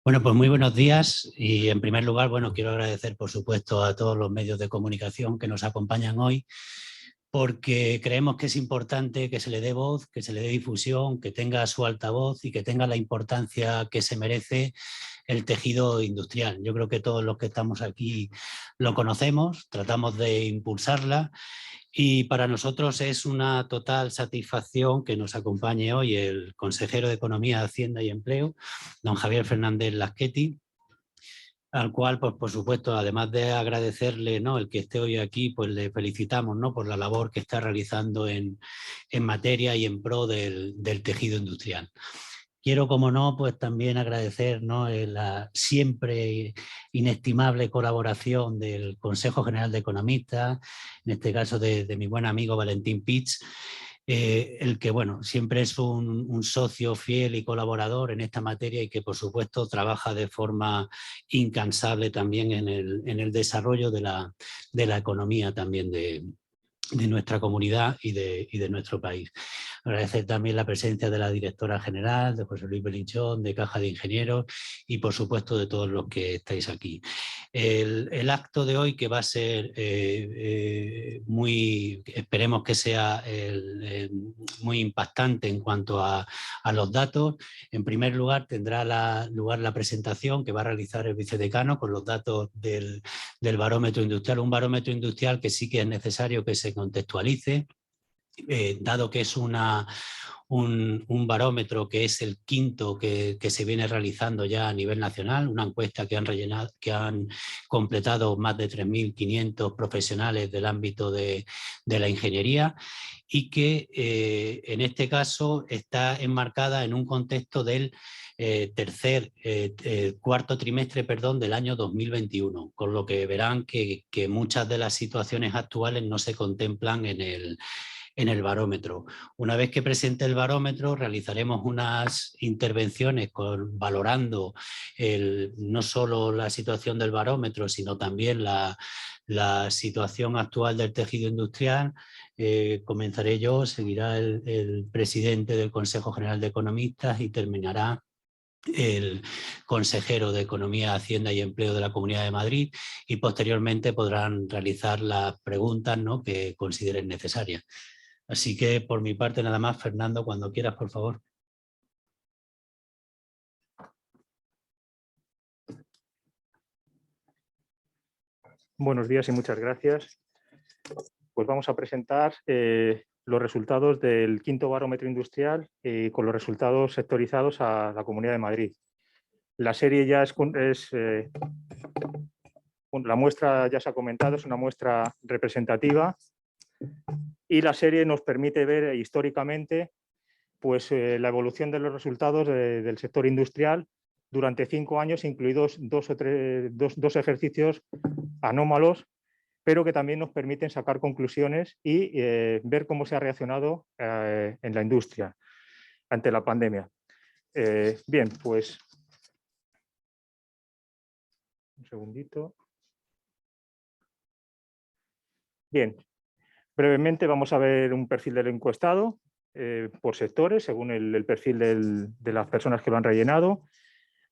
Bueno, pues muy buenos días y en primer lugar, bueno, quiero agradecer por supuesto a todos los medios de comunicación que nos acompañan hoy porque creemos que es importante que se le dé voz, que se le dé difusión, que tenga su altavoz y que tenga la importancia que se merece el tejido industrial. Yo creo que todos los que estamos aquí lo conocemos, tratamos de impulsarla y para nosotros es una total satisfacción que nos acompañe hoy el consejero de Economía, Hacienda y Empleo, don Javier Fernández Laschetti, al cual, pues por supuesto, además de agradecerle, ¿no?, el que esté hoy aquí, pues le felicitamos, ¿no?, por la labor que está realizando en materia y en pro del tejido industrial. Quiero, como no, pues también agradecer, ¿no?, la siempre inestimable colaboración del Consejo General de Economistas, en este caso de mi buen amigo Valentín Pich, el que, bueno, siempre es un socio fiel y colaborador en esta materia y que, por supuesto, trabaja de forma incansable también en el desarrollo de la economía también de nuestra comunidad y de nuestro país. Agradecer también la presencia de la directora general, de José Luis Belinchón, de Caja de Ingenieros y, por supuesto, de todos los que estáis aquí. El acto de hoy, que va a ser esperemos que sea muy impactante en cuanto a los datos. En primer lugar, tendrá lugar la presentación que va a realizar el vicedecano con los datos del barómetro industrial, un barómetro industrial que sí que es necesario que se contextualice, dado que es un barómetro que es el quinto que se viene realizando ya a nivel nacional, una encuesta que han completado más de 3.500 profesionales del ámbito de la ingeniería y que en este caso está enmarcada en un contexto del cuarto trimestre del año 2021, con lo que verán que muchas de las situaciones actuales no se contemplan en el barómetro. Una vez que presente el barómetro, realizaremos unas intervenciones valorando no solo la situación del barómetro, sino también la situación actual del tejido industrial. Comenzaré yo, seguirá el presidente del Consejo General de Economistas y terminará el consejero de Economía, Hacienda y Empleo de la Comunidad de Madrid, y posteriormente podrán realizar las preguntas, ¿no?, que consideren necesarias. Así que por mi parte nada más. Fernando, cuando quieras, por favor. Buenos días y muchas gracias. Pues vamos a presentar los resultados del quinto barómetro industrial con los resultados sectorizados a la Comunidad de Madrid. La serie ya la muestra ya se ha comentado, es una muestra representativa y la serie nos permite ver históricamente pues, la evolución de los resultados del sector industrial durante 5 años, incluidos dos ejercicios anómalos, pero que también nos permiten sacar conclusiones y ver cómo se ha reaccionado en la industria ante la pandemia. Bien, pues un segundito. Bien, brevemente vamos a ver un perfil del encuestado por sectores, según el perfil de las personas que lo han rellenado,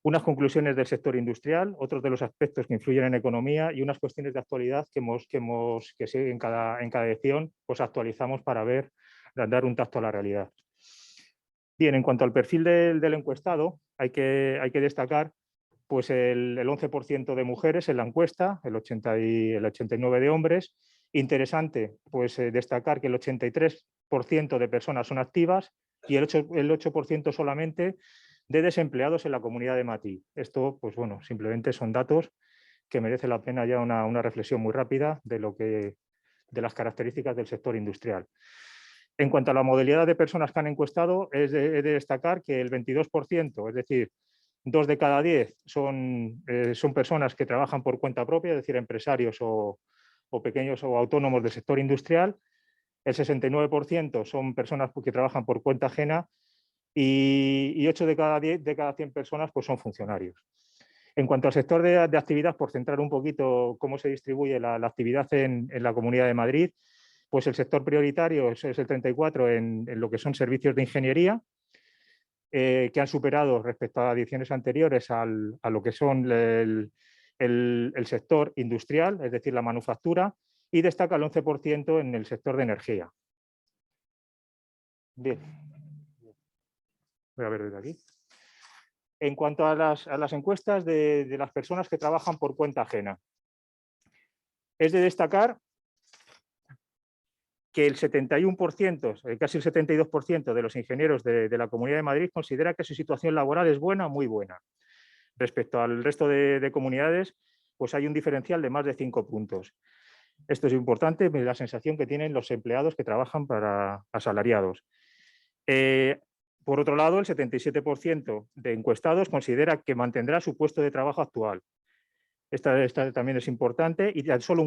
unas conclusiones del sector industrial, otros de los aspectos que influyen en economía y unas cuestiones de actualidad que en cada edición pues actualizamos para dar un tacto a la realidad. Bien, en cuanto al perfil del encuestado, hay que destacar pues el 11% de mujeres en la encuesta, el 89% de hombres. Interesante pues, destacar que el 83% de personas son activas y el 8% solamente de desempleados en la Comunidad de Madrid. Esto, pues bueno, simplemente son datos que merece la pena ya una reflexión muy rápida de las características del sector industrial. En cuanto a la modalidad de personas que han encuestado, he de destacar que el 22%, es decir, 2 de cada 10 son personas que trabajan por cuenta propia, es decir, empresarios o pequeños o autónomos del sector industrial. El 69% son personas que trabajan por cuenta ajena y 8 de cada 100 personas pues, son funcionarios. En cuanto al sector de actividad, por centrar un poquito cómo se distribuye la actividad en la Comunidad de Madrid, pues el sector prioritario es el 34% en lo que son servicios de ingeniería, que han superado respecto a ediciones anteriores a lo que son el sector industrial, es decir, la manufactura, y destaca el 11% en el sector de energía. Bien, voy a ver desde aquí. En cuanto a las encuestas de las personas que trabajan por cuenta ajena, es de destacar que el 71%, casi el 72% de los ingenieros de la Comunidad de Madrid considera que su situación laboral es buena o muy buena. Respecto al resto de comunidades, pues hay un diferencial de más de 5 puntos. Esto es importante, la sensación que tienen los empleados que trabajan para asalariados. Por otro lado, el 77% de encuestados considera que mantendrá su puesto de trabajo actual. Esta también es importante y solo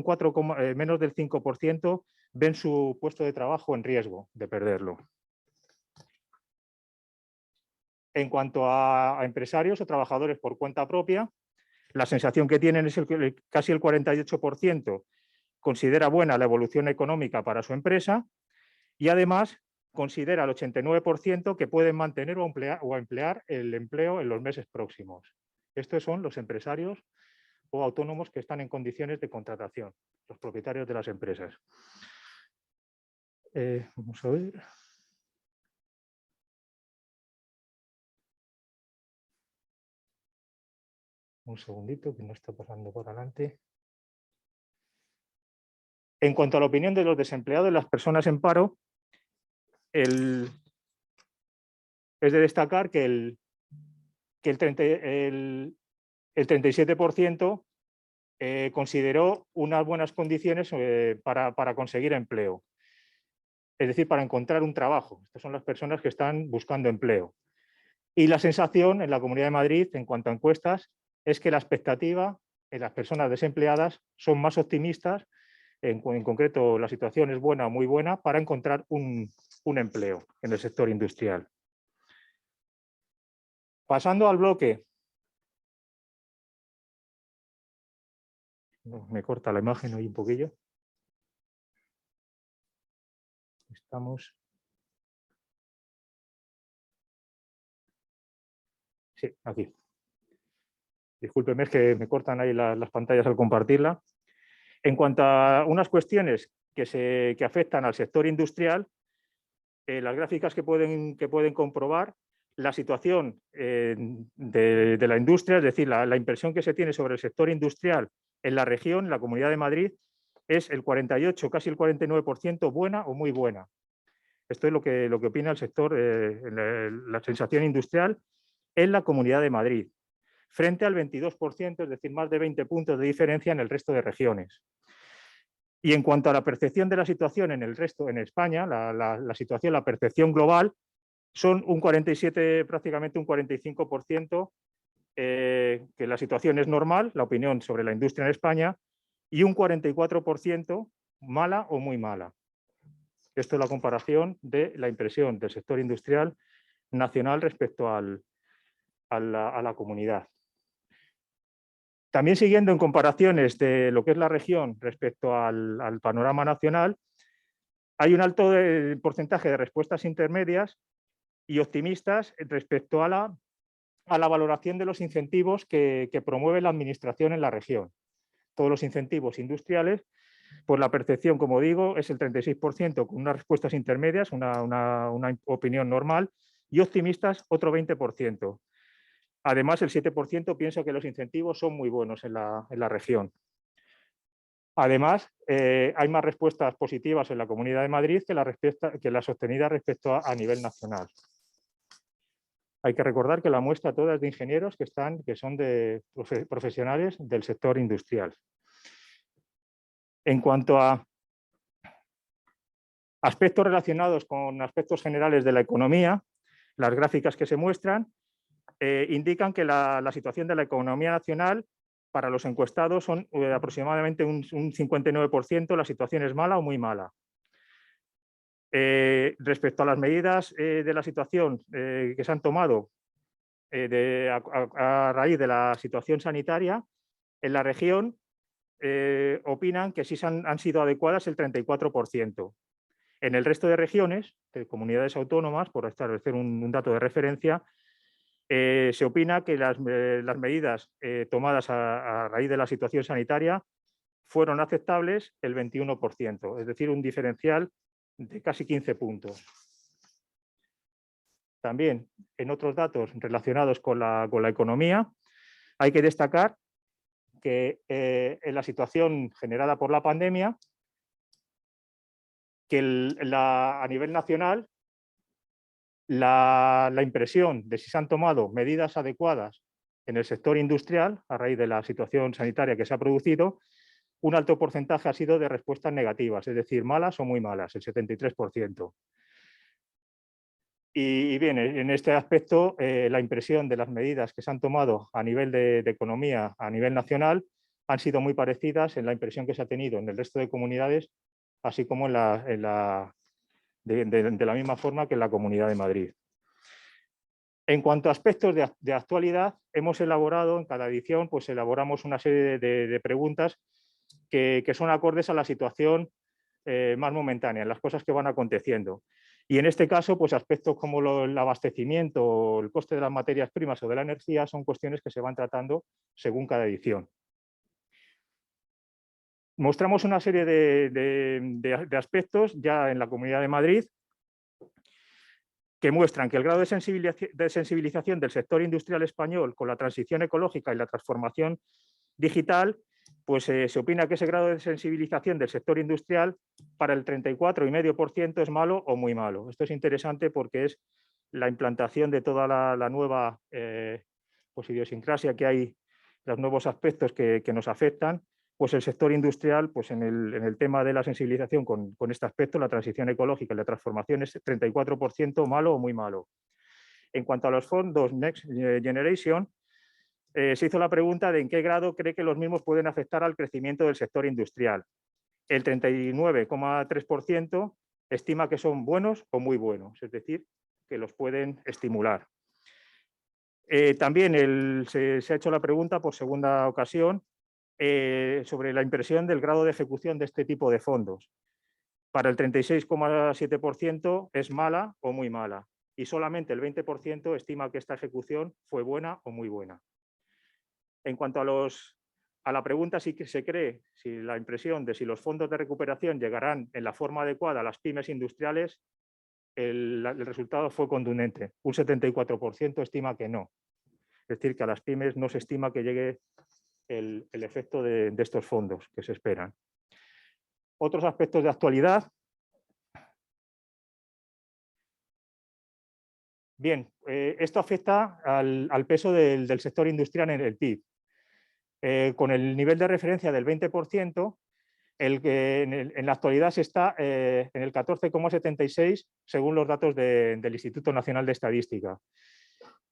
menos del 5% ven su puesto de trabajo en riesgo de perderlo. En cuanto a empresarios o trabajadores por cuenta propia, la sensación que tienen es que casi el 48% considera buena la evolución económica para su empresa y además considera el 89% que pueden mantener o emplear el empleo en los meses próximos. Estos son los empresarios o autónomos que están en condiciones de contratación, los propietarios de las empresas. Vamos a ver. Un segundito, que no está pasando por adelante. En cuanto a la opinión de los desempleados y las personas en paro, es de destacar que el 37% consideró unas buenas condiciones para conseguir empleo, es decir, para encontrar un trabajo. Estas son las personas que están buscando empleo. Y la sensación en la Comunidad de Madrid, en cuanto a encuestas, es que la expectativa en las personas desempleadas son más optimistas, en concreto la situación es buena o muy buena, para encontrar un empleo en el sector industrial. Pasando al bloque. Me corta la imagen hoy un poquillo. Estamos. Sí, aquí. Discúlpeme, es que me cortan ahí las pantallas al compartirla. En cuanto a unas cuestiones que afectan al sector industrial, las gráficas que pueden comprobar la situación de la industria, es decir, la impresión que se tiene sobre el sector industrial en la región, en la Comunidad de Madrid, es el 48, casi el 49% buena o muy buena. Esto es lo que opina el sector, la sensación industrial en la Comunidad de Madrid, frente al 22%, es decir, más de 20 puntos de diferencia en el resto de regiones. Y en cuanto a la percepción de la situación en el resto, en España, la situación, la percepción global, son un 47, prácticamente un 45%, que la situación es normal, la opinión sobre la industria en España, y un 44% mala o muy mala. Esto es la comparación de la impresión del sector industrial nacional respecto a la comunidad. También siguiendo en comparaciones de lo que es la región respecto al panorama nacional, hay un alto porcentaje de respuestas intermedias y optimistas respecto a la valoración de los incentivos que promueve la administración en la región. Todos los incentivos industriales, pues la percepción, como digo, es el 36% con unas respuestas intermedias, una opinión normal, y optimistas otro 20%. Además, el 7% piensa que los incentivos son muy buenos en la región. Además, hay más respuestas positivas en la Comunidad de Madrid que las obtenidas respecto a nivel nacional. Hay que recordar que la muestra toda es de ingenieros que son profesionales del sector industrial. En cuanto a aspectos relacionados con aspectos generales de la economía, las gráficas que se muestran indican que la situación de la economía nacional para los encuestados son aproximadamente un 59%, la situación es mala o muy mala. Respecto a las medidas de la situación que se han tomado a raíz de la situación sanitaria, en la región opinan que sí han sido adecuadas el 34%. En el resto de regiones, de comunidades autónomas, por establecer un dato de referencia, se opina que las medidas tomadas a raíz de la situación sanitaria fueron aceptables el 21%, es decir, un diferencial de casi 15 puntos. También, en otros datos relacionados con la economía, hay que destacar que en la situación generada por la pandemia, que a nivel nacional, la impresión de si se han tomado medidas adecuadas en el sector industrial a raíz de la situación sanitaria que se ha producido, un alto porcentaje ha sido de respuestas negativas, es decir, malas o muy malas, el 73%. Y bien, en este aspecto, la impresión de las medidas que se han tomado a nivel de economía, a nivel nacional, han sido muy parecidas en la impresión que se ha tenido en el resto de comunidades, así como de la misma forma que en la Comunidad de Madrid. En cuanto a aspectos de actualidad, hemos elaborado, en cada edición, pues elaboramos una serie de preguntas que son acordes a la situación más momentánea, las cosas que van aconteciendo. Y en este caso, pues aspectos como el abastecimiento o el coste de las materias primas o de la energía son cuestiones que se van tratando según cada edición. Mostramos una serie de aspectos ya en la Comunidad de Madrid que muestran que el grado de sensibilización del sector industrial español con la transición ecológica y la transformación digital, pues se opina que ese grado de sensibilización del sector industrial para el 34,5% es malo o muy malo. Esto es interesante porque es la implantación de toda la nueva pues idiosincrasia que hay, los nuevos aspectos que nos afectan. Pues el sector industrial, pues en el tema de la sensibilización con este aspecto, la transición ecológica y la transformación, es 34% malo o muy malo. En cuanto a los fondos Next Generation, se hizo la pregunta de en qué grado cree que los mismos pueden afectar al crecimiento del sector industrial. El 39,3% estima que son buenos o muy buenos, es decir, que los pueden estimular. También se ha hecho la pregunta por segunda ocasión sobre la impresión del grado de ejecución de este tipo de fondos. Para el 36,7% es mala o muy mala y solamente el 20% estima que esta ejecución fue buena o muy buena. En cuanto a la pregunta si se cree, si la impresión de si los fondos de recuperación llegarán en la forma adecuada a las pymes industriales, el resultado fue contundente. Un 74% estima que no. Es decir, que a las pymes no se estima que llegue el efecto de estos fondos que se esperan. Otros aspectos de actualidad. Bien, esto afecta al peso del sector industrial en el PIB. Con el nivel de referencia del 20%, en la actualidad se está en el 14,76 según los datos del Instituto Nacional de Estadística.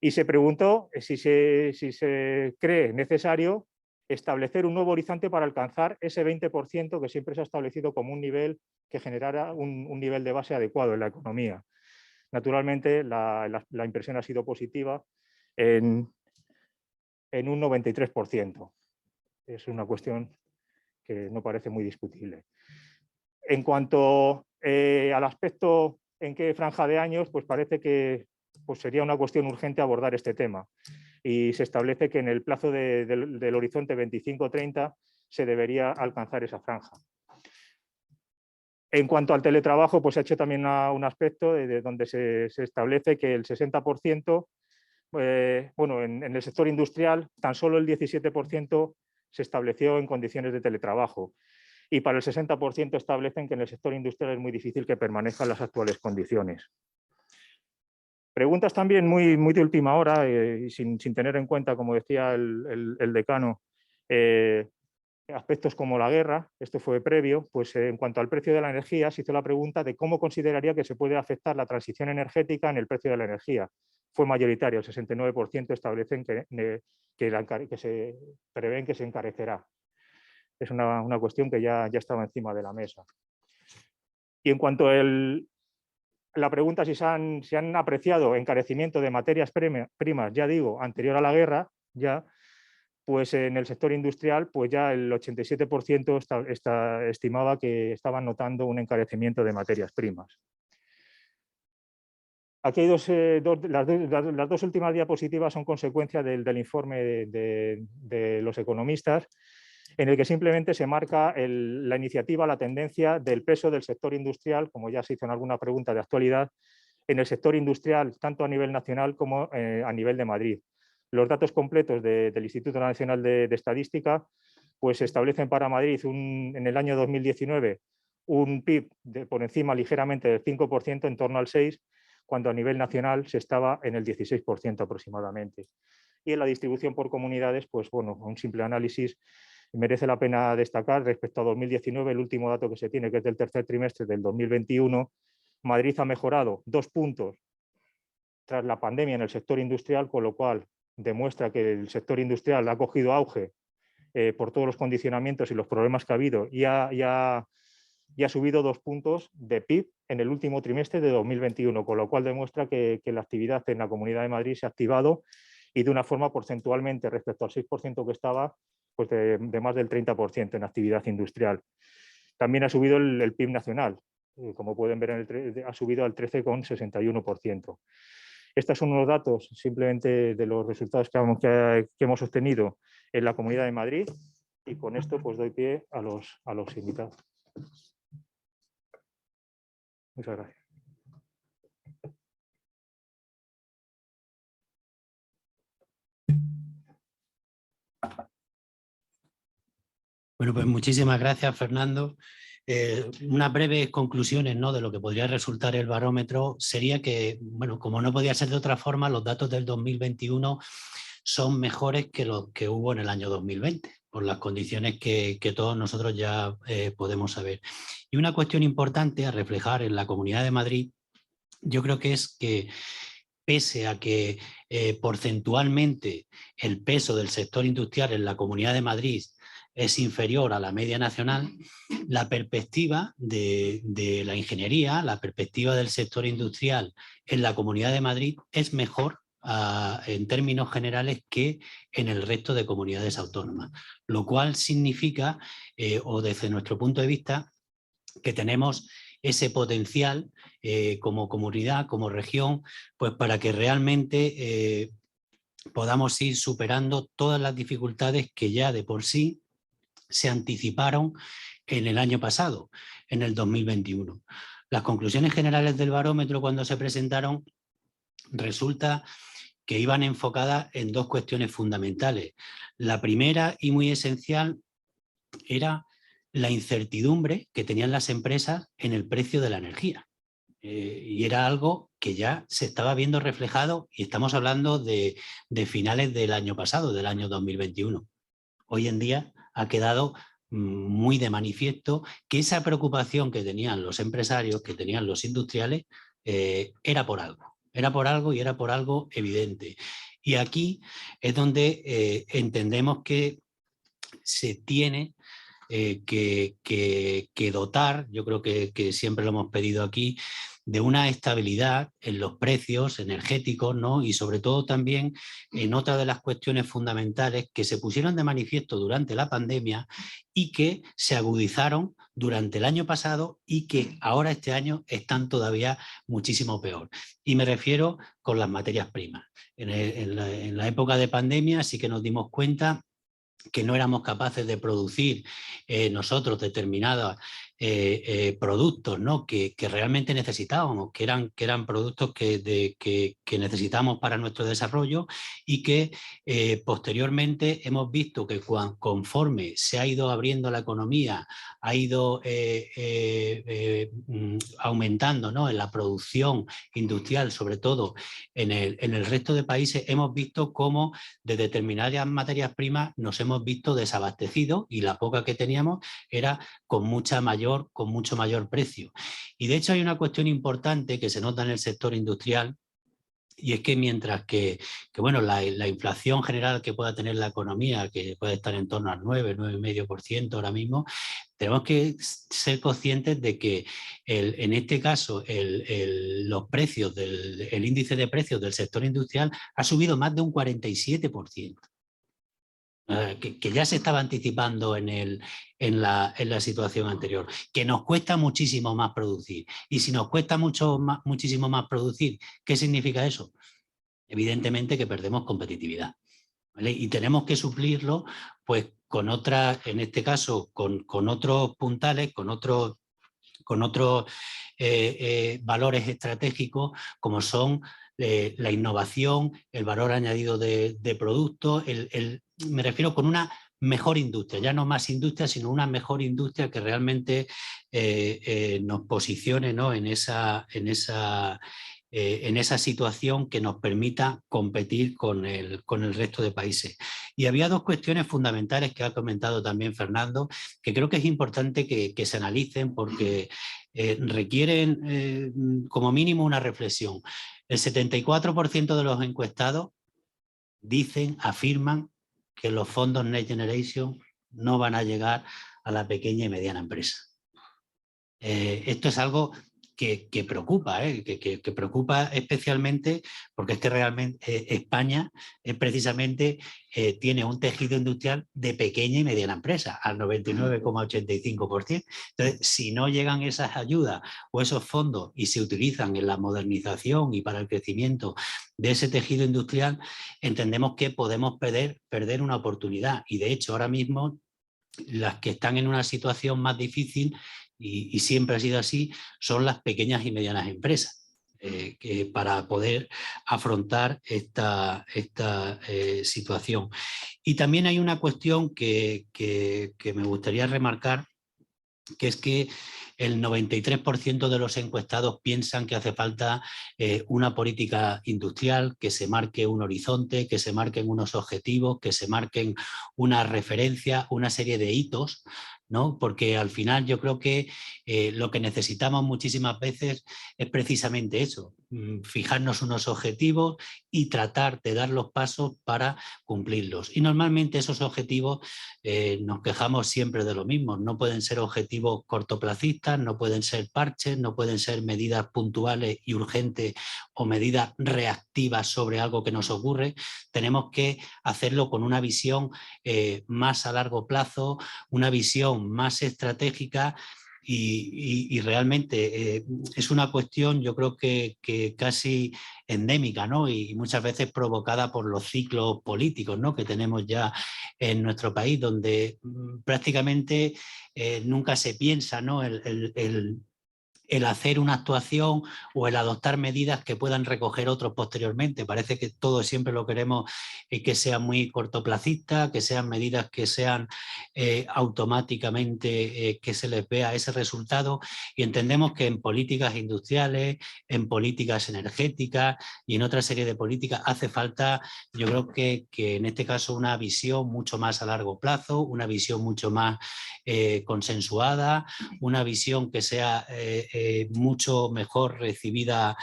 Y se preguntó si se cree necesario establecer un nuevo horizonte para alcanzar ese 20% que siempre se ha establecido como un nivel que generara un nivel de base adecuado en la economía. Naturalmente, la impresión ha sido positiva en un 93%. Es una cuestión que no parece muy discutible. En cuanto al aspecto en qué franja de años, pues parece que pues sería una cuestión urgente abordar este tema. Y se establece que en el plazo del horizonte 25-30 se debería alcanzar esa franja. En cuanto al teletrabajo, pues se ha hecho también un aspecto de donde se establece que el 60%, bueno, en el sector industrial, tan solo el 17% se estableció en condiciones de teletrabajo. Y para el 60% establecen que en el sector industrial es muy difícil que permanezcan las actuales condiciones. Preguntas también muy de última hora y sin tener en cuenta, como decía el decano, aspectos como la guerra, esto fue previo, pues en cuanto al precio de la energía se hizo la pregunta de cómo consideraría que se puede afectar la transición energética en el precio de la energía. Fue mayoritario, el 69% establecen que se prevén que se encarecerá. Es una cuestión que ya estaba encima de la mesa. Y en cuanto a la pregunta si se han apreciado encarecimiento de materias primas, ya digo, anterior a la guerra, ya pues en el sector industrial pues ya el 87% estimaba que estaban notando un encarecimiento de materias primas. Aquí hay las dos últimas diapositivas son consecuencia del informe de los economistas, en el que simplemente se marca la iniciativa, la tendencia del peso del sector industrial, como ya se hizo en alguna pregunta de actualidad, en el sector industrial, tanto a nivel nacional como a nivel de Madrid. Los datos completos del Instituto Nacional de Estadística pues establecen para Madrid en el año 2019 un PIB por encima ligeramente del 5%, en torno al 6%, cuando a nivel nacional se estaba en el 16% aproximadamente. Y en la distribución por comunidades, pues bueno, un simple análisis merece la pena destacar respecto a 2019, el último dato que se tiene, que es del tercer trimestre del 2021, Madrid ha mejorado 2 puntos tras la pandemia en el sector industrial, con lo cual demuestra que el sector industrial ha cogido auge por todos los condicionamientos y los problemas que ha habido y ha subido 2 puntos de PIB en el último trimestre de 2021, con lo cual demuestra que la actividad en la Comunidad de Madrid se ha activado y de una forma porcentualmente respecto al 6% que estaba, pues de más del 30% en actividad industrial. También ha subido el PIB nacional, como pueden ver, ha subido al 13,61%. Estos son unos datos simplemente de los resultados que hemos obtenido en la Comunidad de Madrid, y con esto pues doy pie a los invitados. Muchas gracias. Bueno, pues muchísimas gracias, Fernando. Unas breves conclusiones, ¿no?, de lo que podría resultar el barómetro sería que, bueno, como no podía ser de otra forma, los datos del 2021 son mejores que los que hubo en el año 2020, por las condiciones que todos nosotros ya podemos saber. Y una cuestión importante a reflejar en la Comunidad de Madrid, yo creo que es que, pese a que porcentualmente el peso del sector industrial en la Comunidad de Madrid es inferior a la media nacional, la perspectiva de la ingeniería, la perspectiva del sector industrial en la Comunidad de Madrid es mejor en términos generales que en el resto de comunidades autónomas, lo cual significa, o desde nuestro punto de vista, que tenemos ese potencial como comunidad, como región, pues para que realmente podamos ir superando todas las dificultades que ya de por sí se anticiparon en el año pasado, en el 2021. Las conclusiones generales del barómetro, cuando se presentaron, resulta que iban enfocadas en dos cuestiones fundamentales. La primera y muy esencial era la incertidumbre que tenían las empresas en el precio de la energía. Y era algo que ya se estaba viendo reflejado, y estamos hablando de finales del año pasado, del año 2021. Hoy en día ha quedado muy de manifiesto que esa preocupación que tenían los empresarios, que tenían los industriales, era por algo y era por algo evidente. Y aquí es donde entendemos que se tiene que dotar, yo creo que siempre lo hemos pedido aquí, de una estabilidad en los precios energéticos, ¿no? Y sobre todo también en otra de las cuestiones fundamentales que se pusieron de manifiesto durante la pandemia y que se agudizaron durante el año pasado y que ahora este año están todavía muchísimo peor. Y me refiero con las materias primas. En la época de pandemia sí que nos dimos cuenta que no éramos capaces de producir nosotros determinados productos, ¿no?, que realmente necesitábamos, que eran productos que necesitamos para nuestro desarrollo, y que posteriormente hemos visto que conforme se ha ido abriendo la economía, ha ido aumentando, ¿no?, en la producción industrial, sobre todo en el resto de países, hemos visto cómo de determinadas materias primas nos hemos visto desabastecidos, y la poca que teníamos era con mucho mayor precio. Y de hecho hay una cuestión importante que se nota en el sector industrial, y es que mientras que bueno, la inflación general que pueda tener la economía, que puede estar en torno al 9,5% ahora mismo, tenemos que ser conscientes de que en este caso los precios el índice de precios del sector industrial ha subido más de un 47%. que ya se estaba anticipando en la situación anterior, que nos cuesta muchísimo más producir. Y si nos cuesta muchísimo más producir, ¿qué significa eso? Evidentemente que perdemos competitividad, ¿vale? Y tenemos que suplirlo pues, con otras, en este caso, con otros puntales, con otros valores estratégicos como son la innovación, el valor añadido de productos, me refiero con una mejor industria, ya no más industria, sino una mejor industria que realmente nos posicione, ¿no?, en esa situación que nos permita competir con el resto de países. Y había dos cuestiones fundamentales que ha comentado también Fernando, que creo que es importante que se analicen porque requieren como mínimo una reflexión. El 74% de los encuestados afirman que los fondos Next Generation no van a llegar a la pequeña y mediana empresa. Esto es algo que preocupa, que preocupa especialmente porque es que realmente España precisamente tiene un tejido industrial de pequeña y mediana empresa, al 99,85%. Entonces, si no llegan esas ayudas o esos fondos y se utilizan en la modernización y para el crecimiento de ese tejido industrial, entendemos que podemos perder una oportunidad. Y de hecho, ahora mismo, las que están en una situación más difícil, y siempre ha sido así, son las pequeñas y medianas empresas, que para poder afrontar esta situación. Y también hay una cuestión que me gustaría remarcar, que es que el 93% de los encuestados piensan que hace falta una política industrial, que se marque un horizonte, que se marquen unos objetivos, que se marquen una referencia, una serie de hitos, ¿no? Porque al final yo creo que lo que necesitamos muchísimas veces es precisamente eso, fijarnos unos objetivos y tratar de dar los pasos para cumplirlos. Y normalmente esos objetivos nos quejamos siempre de lo mismo, no pueden ser objetivos cortoplacistas, no pueden ser parches, no pueden ser medidas puntuales y urgentes o medidas reactivas sobre algo que nos ocurre. Tenemos que hacerlo con una visión más a largo plazo, una visión más estratégica y realmente es una cuestión, yo creo que casi endémica, ¿no? Y muchas veces provocada por los ciclos políticos, ¿no?, que tenemos ya en nuestro país, donde prácticamente nunca se piensa, ¿no?, el hacer una actuación o el adoptar medidas que puedan recoger otros posteriormente. Parece que todo siempre lo queremos que sea muy cortoplacista, que sean medidas que sean automáticamente que se les vea ese resultado, y entendemos que en políticas industriales, en políticas energéticas y en otra serie de políticas hace falta, yo creo que en este caso, una visión mucho más a largo plazo, una visión mucho más consensuada, una visión que sea mucho mejor recibida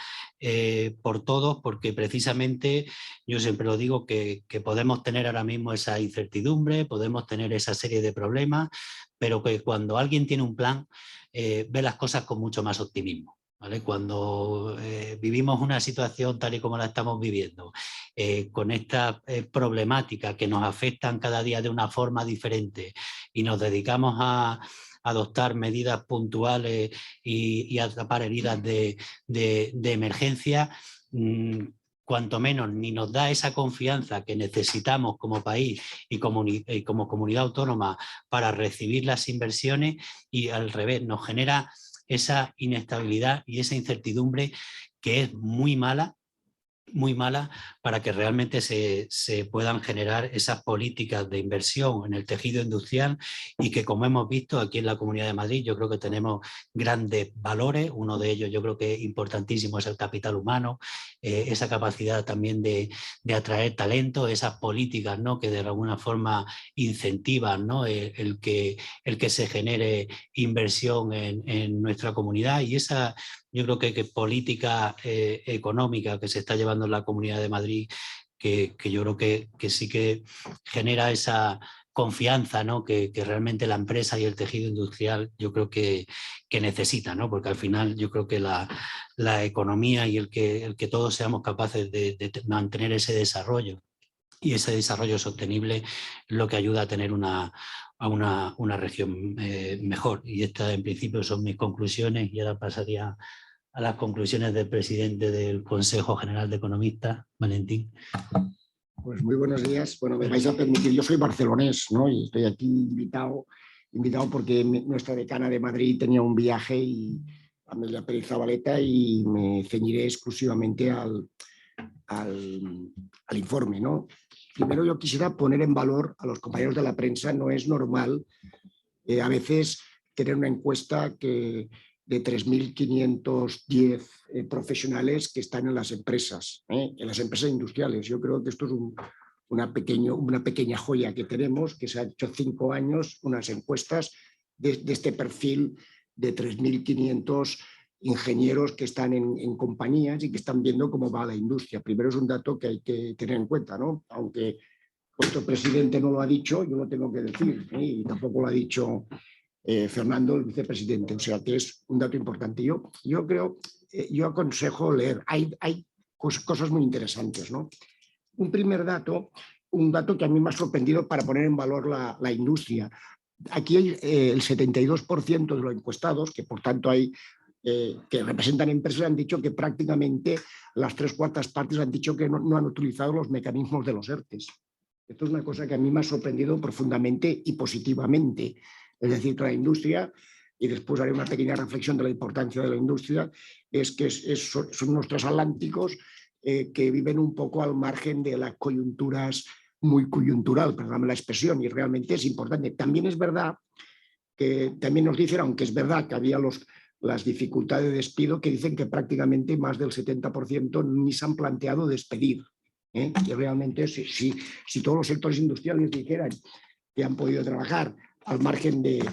por todos, porque precisamente yo siempre lo digo que podemos tener ahora mismo esa incertidumbre, podemos tener esa serie de problemas, pero que cuando alguien tiene un plan ve las cosas con mucho más optimismo, ¿vale? Cuando vivimos una situación tal y como la estamos viviendo, con estas problemáticas que nos afectan cada día de una forma diferente y nos dedicamos a adoptar medidas puntuales y a tapar heridas de emergencia, cuanto menos ni nos da esa confianza que necesitamos como país y como comunidad autónoma para recibir las inversiones, y al revés, nos genera esa inestabilidad y esa incertidumbre que es muy mala para que realmente se puedan generar esas políticas de inversión en el tejido industrial, y que, como hemos visto aquí en la Comunidad de Madrid, yo creo que tenemos grandes valores. Uno de ellos yo creo que es importantísimo, es el capital humano, esa capacidad también de atraer talento, esas políticas, ¿no?, que de alguna forma incentivan, ¿no?, el que se genere inversión en nuestra comunidad, y esa, yo creo que política económica que se está llevando en la Comunidad de Madrid, que yo creo que sí que genera esa confianza, ¿no?, que realmente la empresa y el tejido industrial yo creo que necesita, ¿no?, porque al final yo creo que la economía y el que todos seamos capaces de mantener ese desarrollo y ese desarrollo sostenible es lo que ayuda a tener una región mejor. Y estas en principio son mis conclusiones y ahora pasaría a las conclusiones del presidente del Consejo General de Economistas, Valentín. Pues muy buenos días. Bueno, me vais a permitir, yo soy barcelonés, ¿no? Y estoy aquí invitado porque nuestra decana de Madrid tenía un viaje y Amelia Pérez Zabaleta, y me ceñiré exclusivamente al informe, ¿no? Primero yo quisiera poner en valor a los compañeros de la prensa. No es normal a veces tener una encuesta de 3.510 profesionales que están en las empresas industriales. Yo creo que esto es una pequeña joya que tenemos, que se ha hecho 5 años, unas encuestas de este perfil de 3.500 ingenieros que están en compañías y que están viendo cómo va la industria. Primero es un dato que hay que tener en cuenta, ¿no? Aunque vuestro presidente no lo ha dicho, yo lo tengo que decir, y tampoco lo ha dicho Fernando, el vicepresidente, o sea que es un dato importante. Yo creo, yo aconsejo leer, hay cosas muy interesantes, ¿no? Un primer dato, un dato que a mí me ha sorprendido para poner en valor la industria. Aquí hay el 72% de los encuestados, que por tanto hay que representan empresas, han dicho que prácticamente las 3/4 partes han dicho que no han utilizado los mecanismos de los ERTEs. Esto es una cosa que a mí me ha sorprendido profundamente y positivamente. Es decir, que la industria, y después haré una pequeña reflexión de la importancia de la industria, es que son unos transatlánticos que viven un poco al margen de las coyunturas, muy coyuntural, perdóname la expresión, y realmente es importante. También es verdad que también nos dicen, aunque es verdad que había las dificultades de despido, que dicen que prácticamente más del 70% ni se han planteado despedir. Y realmente si todos los sectores industriales dijeran que han podido trabajar al margen de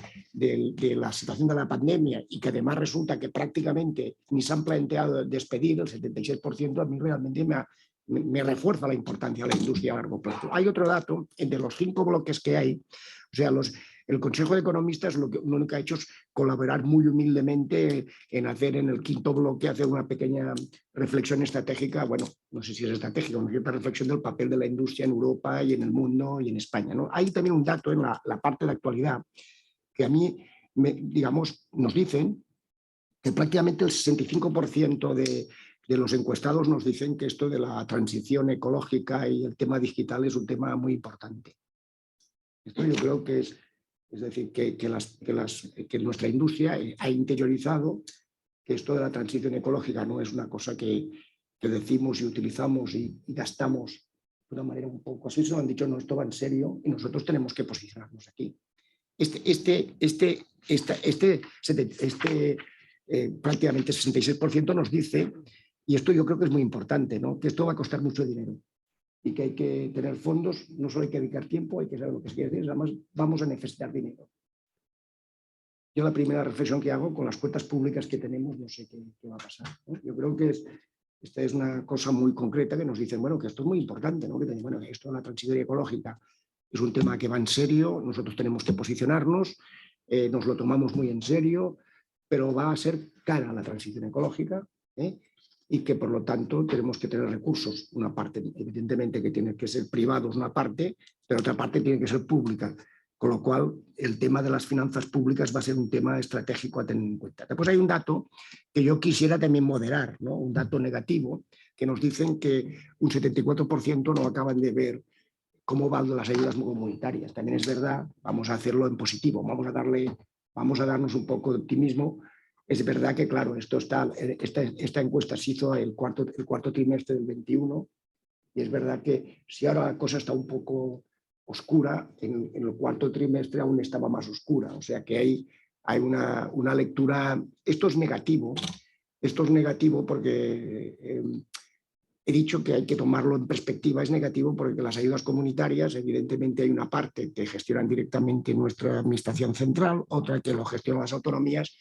la situación de la pandemia y que además resulta que prácticamente ni se han planteado despedir, el 76%, a mí realmente me refuerza la importancia de la industria a largo plazo. Hay otro dato, de los 5 bloques que hay, o sea, el Consejo de Economistas lo único que ha hecho es colaborar muy humildemente en hacer en el 5.º bloque, hacer una pequeña reflexión estratégica, bueno, no sé si es estratégica, una cierta reflexión del papel de la industria en Europa y en el mundo y en España, ¿no? Hay también un dato en la parte de la actualidad que a mí, digamos, nos dicen que prácticamente el 65% de los encuestados nos dicen que esto de la transición ecológica y el tema digital es un tema muy importante. Esto yo creo que es decir, que nuestra industria ha interiorizado que esto de la transición ecológica no es una cosa que decimos y utilizamos y gastamos de una manera un poco así, se lo han dicho, no, esto va en serio y nosotros tenemos que posicionarnos aquí. Prácticamente 66% nos dice, y esto yo creo que es muy importante, ¿no? Que esto va a costar mucho dinero y que hay que tener fondos, no solo hay que dedicar tiempo, hay que saber lo que se quiere decir, además vamos a necesitar dinero. Yo la primera reflexión que hago con las cuentas públicas que tenemos, no sé qué va a pasar, ¿no? Yo creo que esta es una cosa muy concreta que nos dicen, bueno, que esto es muy importante, ¿no? Que bueno, esto de la transición ecológica es un tema que va en serio, nosotros tenemos que posicionarnos, nos lo tomamos muy en serio, pero va a ser cara la transición ecológica, y que por lo tanto tenemos que tener recursos, una parte evidentemente que tiene que ser privados, una parte, pero otra parte tiene que ser pública, con lo cual el tema de las finanzas públicas va a ser un tema estratégico a tener en cuenta. Después hay un dato que yo quisiera también moderar, ¿no? Un dato negativo, que nos dicen que un 74% no acaban de ver cómo van las ayudas comunitarias. También es verdad, vamos a hacerlo en positivo, vamos a darnos un poco de optimismo. Es verdad que, claro, esta encuesta se hizo el cuarto trimestre del 21 y es verdad que si ahora la cosa está un poco oscura, en el cuarto trimestre aún estaba más oscura. O sea que hay una lectura. Esto es negativo porque he dicho que hay que tomarlo en perspectiva. Es negativo porque las ayudas comunitarias, evidentemente hay una parte que gestionan directamente nuestra administración central, otra que lo gestionan las autonomías,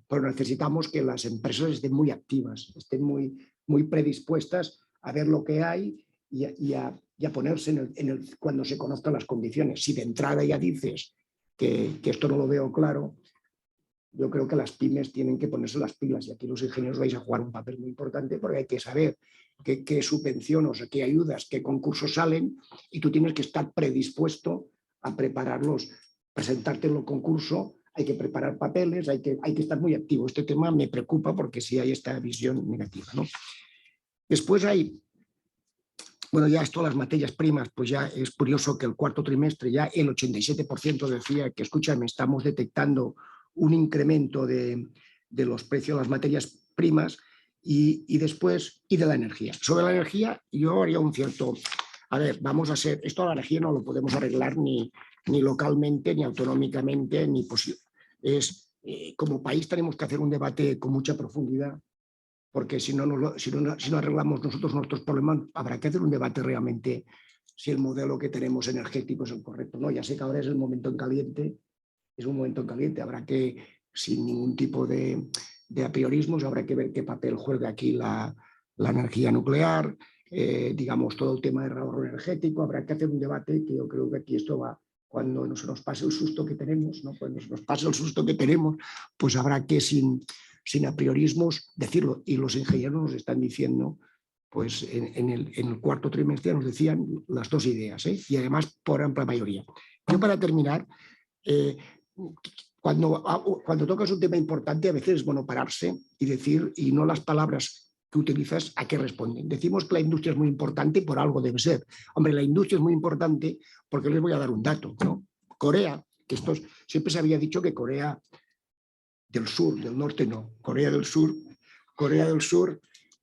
pero necesitamos que las empresas estén muy activas, estén muy predispuestas a ver lo que hay y a ponerse cuando se conozcan las condiciones. Si de entrada ya dices que esto no lo veo claro, yo creo que las pymes tienen que ponerse las pilas y aquí los ingenieros vais a jugar un papel muy importante porque hay que saber qué subvenciones, qué ayudas, qué concursos salen y tú tienes que estar predispuesto a prepararlos, presentarte en el concurso, hay que preparar papeles, hay que estar muy activo. Este tema me preocupa porque sí hay esta visión negativa, ¿no? Después hay, bueno, ya esto las materias primas, pues ya es curioso que el cuarto trimestre ya el 87% decía que, escúchame, estamos detectando un incremento de los precios de las materias primas y después, y de la energía. Sobre la energía yo haría un cierto, a ver, vamos a ser, esto de la energía no lo podemos arreglar ni localmente, ni autonómicamente, ni posible. Como país tenemos que hacer un debate con mucha profundidad, porque si no arreglamos nosotros nuestros problemas, habrá que hacer un debate realmente si el modelo que tenemos energético es el correcto. No, ya sé que ahora es el momento en caliente, es un momento en caliente, habrá que, sin ningún tipo de apriorismos, habrá que ver qué papel juega aquí la energía nuclear, digamos, todo el tema de ahorro energético, habrá que hacer un debate que yo creo que aquí esto va, cuando se nos pase el susto que tenemos, ¿no? Cuando se nos pase el susto que tenemos, pues habrá que sin apriorismos decirlo, y los ingenieros nos están diciendo, pues en el cuarto trimestre nos decían las dos ideas, y además por amplia mayoría. Yo para terminar, cuando tocas un tema importante a veces es bueno pararse y decir, y no las palabras que utilizas a qué responden. Decimos que la industria es muy importante y por algo debe ser. Hombre, la industria es muy importante porque les voy a dar un dato, ¿no? Corea, que siempre se había dicho que Corea del Sur, del Norte no, Corea del Sur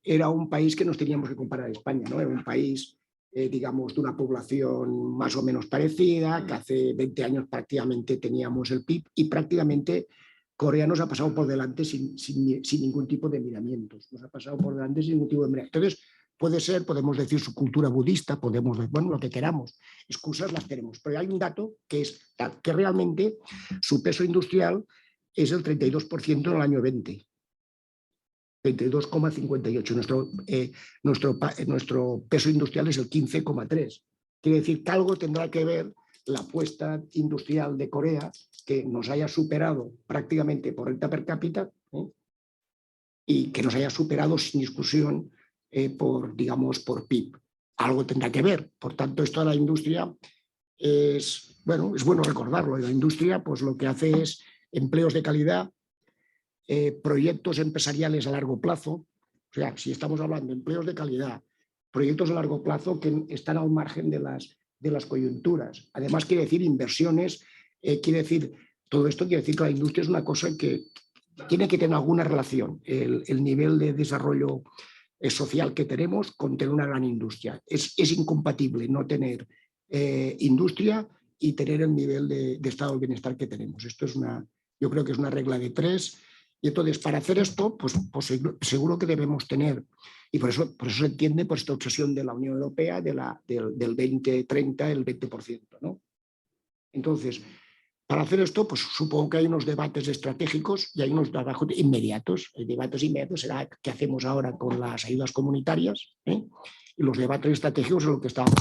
era un país que nos teníamos que comparar a España, ¿no? Era un país, digamos, de una población más o menos parecida, que hace 20 años prácticamente teníamos el PIB y prácticamente Corea nos ha pasado por delante sin ningún tipo de miramientos, nos ha pasado por delante sin ningún tipo de miramientos. Entonces, puede ser, podemos decir su cultura budista, podemos decir, bueno, lo que queramos, excusas las tenemos, pero hay un dato que es que realmente su peso industrial es el 32% en el año 20. 32,58. Nuestro peso industrial es el 15,3. Quiere decir que algo tendrá que ver la apuesta industrial de Corea, que nos haya superado prácticamente por renta per cápita, y que nos haya superado sin discusión por PIB. Algo tendrá que ver. Por tanto, esto de la industria es bueno recordarlo. La industria, pues lo que hace es empleos de calidad, proyectos empresariales a largo plazo. O sea, si estamos hablando de empleos de calidad, proyectos a largo plazo que están al margen de las coyunturas. Además, quiere decir inversiones, todo esto quiere decir que la industria es una cosa que tiene que tener alguna relación, el nivel de desarrollo social que tenemos con tener una gran industria. Es incompatible no tener industria y tener el nivel de estado de bienestar que tenemos. Esto es yo creo que es una regla de 3. Y entonces, para hacer esto, pues seguro que debemos tener, y por eso se entiende por esta obsesión de la Unión Europea del 2030, el 20%, ¿no? Entonces, para hacer esto, pues supongo que hay unos debates estratégicos y hay unos trabajos inmediatos. El debate inmediato será qué hacemos ahora con las ayudas comunitarias, y los debates estratégicos es lo que estamos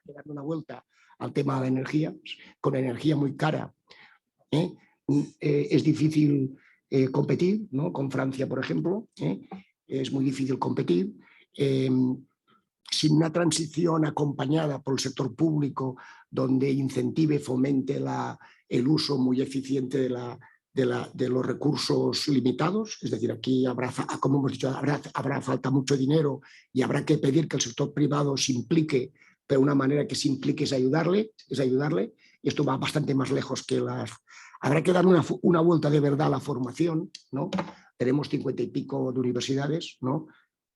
dando una vuelta al tema de la energía. Con energía muy cara, es difícil competir, ¿no? Con Francia, por ejemplo, es muy difícil competir. Sin una transición acompañada por el sector público donde incentive, fomente el uso muy eficiente de los recursos limitados, es decir, aquí habrá, como hemos dicho, habrá falta mucho dinero y habrá que pedir que el sector privado se implique, pero una manera que se implique es ayudarle, y esto va bastante más lejos que Habrá que dar una vuelta de verdad a la formación, ¿no? Tenemos 50 y pico de universidades, ¿no?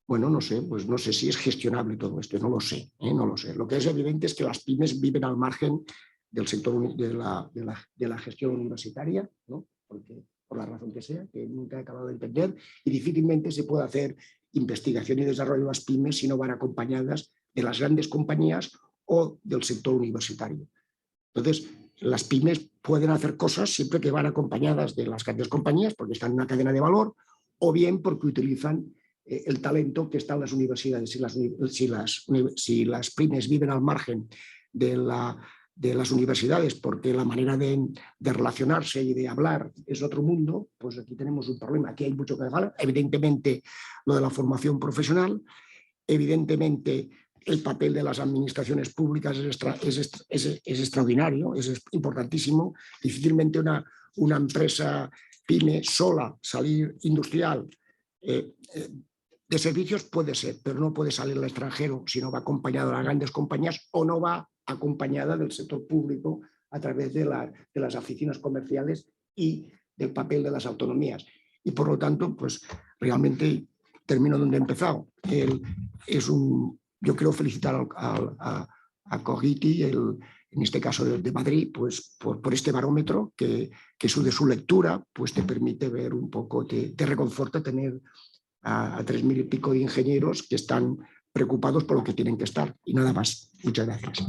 Bueno, no sé, pues no sé si es gestionable todo esto, no lo sé, no lo sé. Lo que es evidente es que las pymes viven al margen del sector de la gestión universitaria, ¿no? Porque, por la razón que sea, que nunca he acabado de entender, y difícilmente se puede hacer investigación y desarrollo de las pymes si no van acompañadas de las grandes compañías o del sector universitario. Entonces, las pymes pueden hacer cosas siempre que van acompañadas de las grandes compañías porque están en una cadena de valor o bien porque utilizan el talento que está en las universidades. Si las pymes viven al margen de de las universidades, porque la manera de relacionarse y de hablar es otro mundo, pues aquí tenemos un problema. Aquí hay mucho que hablar. Evidentemente, lo de la formación profesional, evidentemente el papel de las administraciones públicas es extraordinario, es importantísimo. Difícilmente una empresa pyme sola, salir industrial, de servicios puede ser, pero no puede salir al extranjero si no va acompañada de las grandes compañías o no va acompañada del sector público a través de las oficinas comerciales y del papel de las autonomías. Y por lo tanto, pues realmente termino donde he empezado. Yo quiero felicitar a Cogiti, en este caso de Madrid, pues por este barómetro que de su lectura pues te permite ver un poco, te reconforta tener a 3.000 y pico de ingenieros que están preocupados por lo que tienen que estar. Y nada más. Muchas gracias.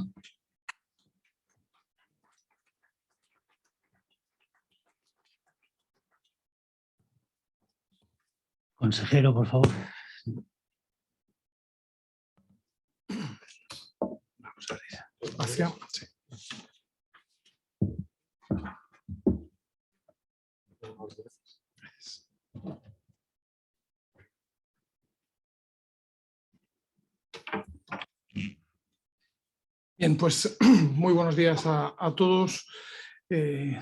Consejero, por favor. Vamos a ver. Espacio. Sí. Bien, pues muy buenos días a todos.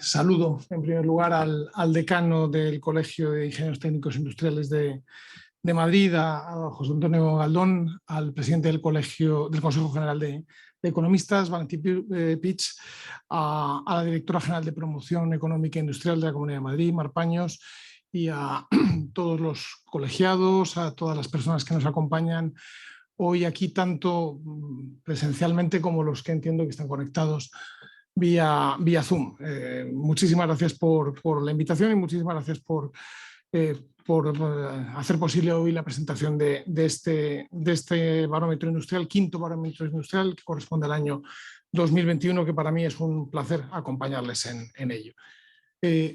Saludo en primer lugar al decano del Colegio de Ingenieros Técnicos Industriales de Madrid, a José Antonio Galdón, al presidente del Consejo General de Economistas, Valentín Pich, a la directora general de Promoción Económica e Industrial de la Comunidad de Madrid, Mar Paños, y a todos los colegiados, a todas las personas que nos acompañan hoy aquí, tanto presencialmente como los que entiendo que están conectados vía Zoom. Muchísimas gracias por la invitación y muchísimas gracias por hacer posible hoy la presentación de este barómetro industrial, quinto barómetro industrial, que corresponde al año 2021, que para mí es un placer acompañarles en ello.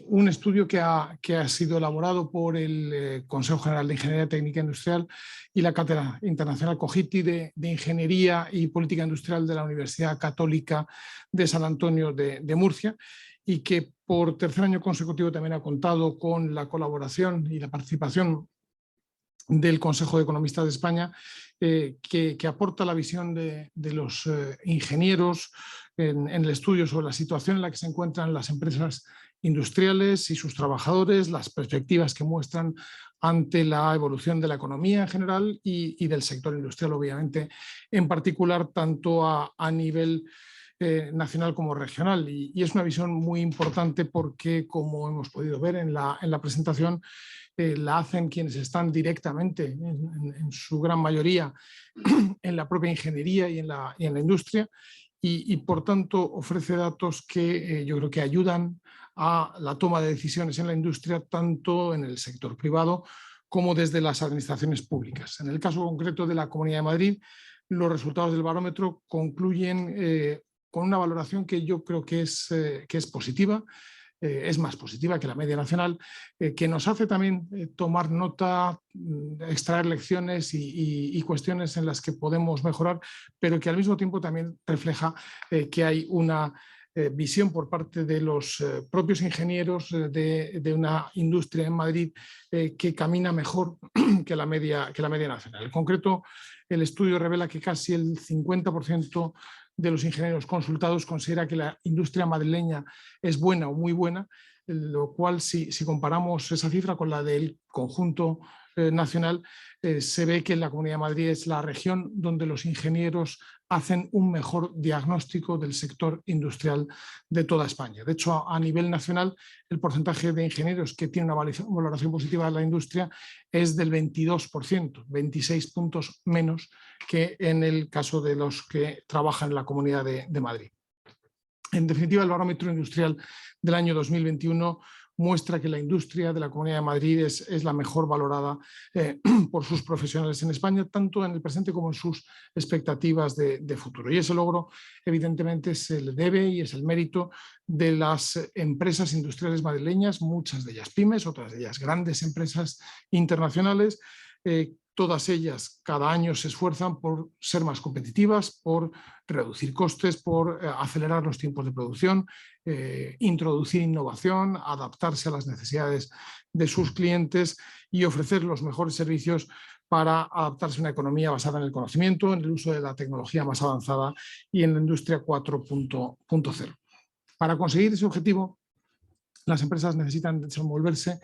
Un estudio que ha sido elaborado por el Consejo General de Ingeniería Técnica Industrial y la Cátedra Internacional Cogiti de Ingeniería y Política Industrial de la Universidad Católica de San Antonio de Murcia, y que por tercer año consecutivo también ha contado con la colaboración y la participación del Consejo de Economistas de España, que aporta la visión de los ingenieros en el estudio sobre la situación en la que se encuentran las empresas industriales y sus trabajadores, las perspectivas que muestran ante la evolución de la economía en general y del sector industrial, obviamente, en particular, tanto a nivel nacional como regional. Y es una visión muy importante porque, como hemos podido ver en la presentación, la hacen quienes están directamente, en su gran mayoría, en la propia ingeniería y en la industria, y por tanto ofrece datos que yo creo que ayudan a la toma de decisiones en la industria, tanto en el sector privado como desde las administraciones públicas. En el caso concreto de la Comunidad de Madrid, los resultados del barómetro concluyen con una valoración que yo creo que es positiva. Es más positiva que la media nacional, que nos hace también tomar nota, extraer lecciones y cuestiones en las que podemos mejorar, pero que al mismo tiempo también refleja que hay una visión por parte de los propios ingenieros de una industria en Madrid que camina mejor que la media nacional. En concreto, el estudio revela que casi el 50% de los ingenieros consultados considera que la industria madrileña es buena o muy buena, lo cual si comparamos esa cifra con la del conjunto nacional, se ve que la Comunidad de Madrid es la región donde los ingenieros hacen un mejor diagnóstico del sector industrial de toda España. De hecho, a nivel nacional, el porcentaje de ingenieros que tiene una valoración positiva de la industria es del 22%, 26 puntos menos que en el caso de los que trabajan en la Comunidad de Madrid. En definitiva, el barómetro industrial del año 2021 muestra que la industria de la Comunidad de Madrid es la mejor valorada por sus profesionales en España, tanto en el presente como en sus expectativas de futuro. Y ese logro, evidentemente, se le debe y es el mérito de las empresas industriales madrileñas, muchas de ellas pymes, otras de ellas grandes empresas internacionales, Todas ellas cada año se esfuerzan por ser más competitivas, por reducir costes, por acelerar los tiempos de producción, introducir innovación, adaptarse a las necesidades de sus clientes y ofrecer los mejores servicios para adaptarse a una economía basada en el conocimiento, en el uso de la tecnología más avanzada y en la industria 4.0. Para conseguir ese objetivo, las empresas necesitan desenvolverse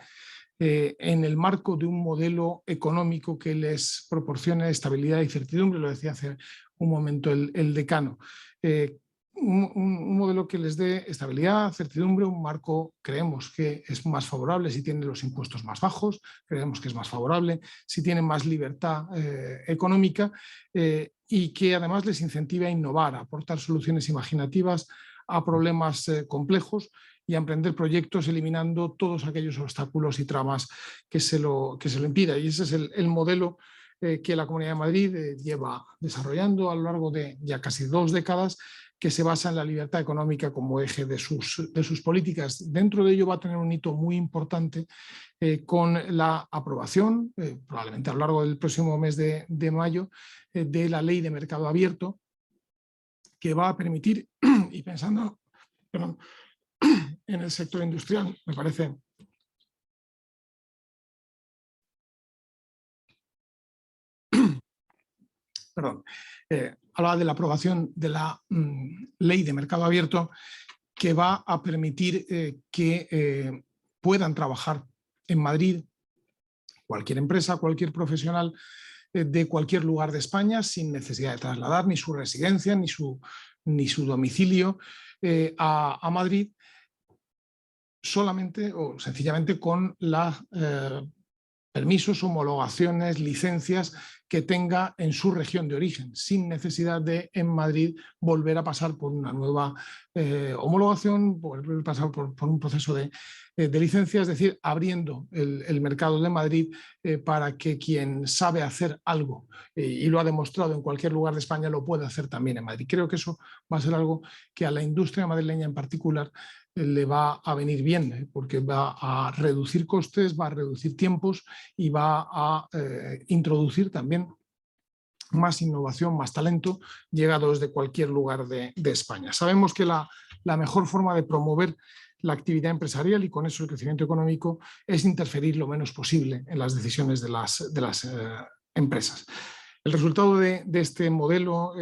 en el marco de un modelo económico que les proporcione estabilidad y certidumbre, lo decía hace un momento el decano. Un modelo que les dé estabilidad, certidumbre, un marco creemos que es más favorable si tienen los impuestos más bajos, creemos que es más favorable si tienen más libertad económica y que además les incentive a innovar, a aportar soluciones imaginativas a problemas complejos y a emprender proyectos eliminando todos aquellos obstáculos y tramas que se lo impida. Y ese es el modelo que la Comunidad de Madrid lleva desarrollando a lo largo de ya casi 2 décadas, que se basa en la libertad económica como eje de sus políticas. Dentro de ello va a tener un hito muy importante con la aprobación, probablemente a lo largo del próximo mes de mayo, de la Ley de Mercado Abierto, que va a permitir, y pensando en el sector industrial, me parece hablaba de la aprobación de la Ley de Mercado Abierto, que va a permitir que puedan trabajar en Madrid cualquier empresa, cualquier profesional de cualquier lugar de España sin necesidad de trasladar ni su residencia ni su domicilio a Madrid, solamente o sencillamente con los permisos, homologaciones, licencias que tenga en su región de origen, sin necesidad de en Madrid volver a pasar por una nueva homologación, volver a pasar por un proceso de licencia, es decir, abriendo el mercado de Madrid para que quien sabe hacer algo y lo ha demostrado en cualquier lugar de España lo pueda hacer también en Madrid. Creo que eso va a ser algo que a la industria madrileña en particular le va a venir bien, porque va a reducir costes, va a reducir tiempos y va a introducir también más innovación, más talento, llegados de cualquier lugar de España. Sabemos que la mejor forma de promover la actividad empresarial y con eso el crecimiento económico es interferir lo menos posible en las decisiones de las empresas. El resultado de este modelo,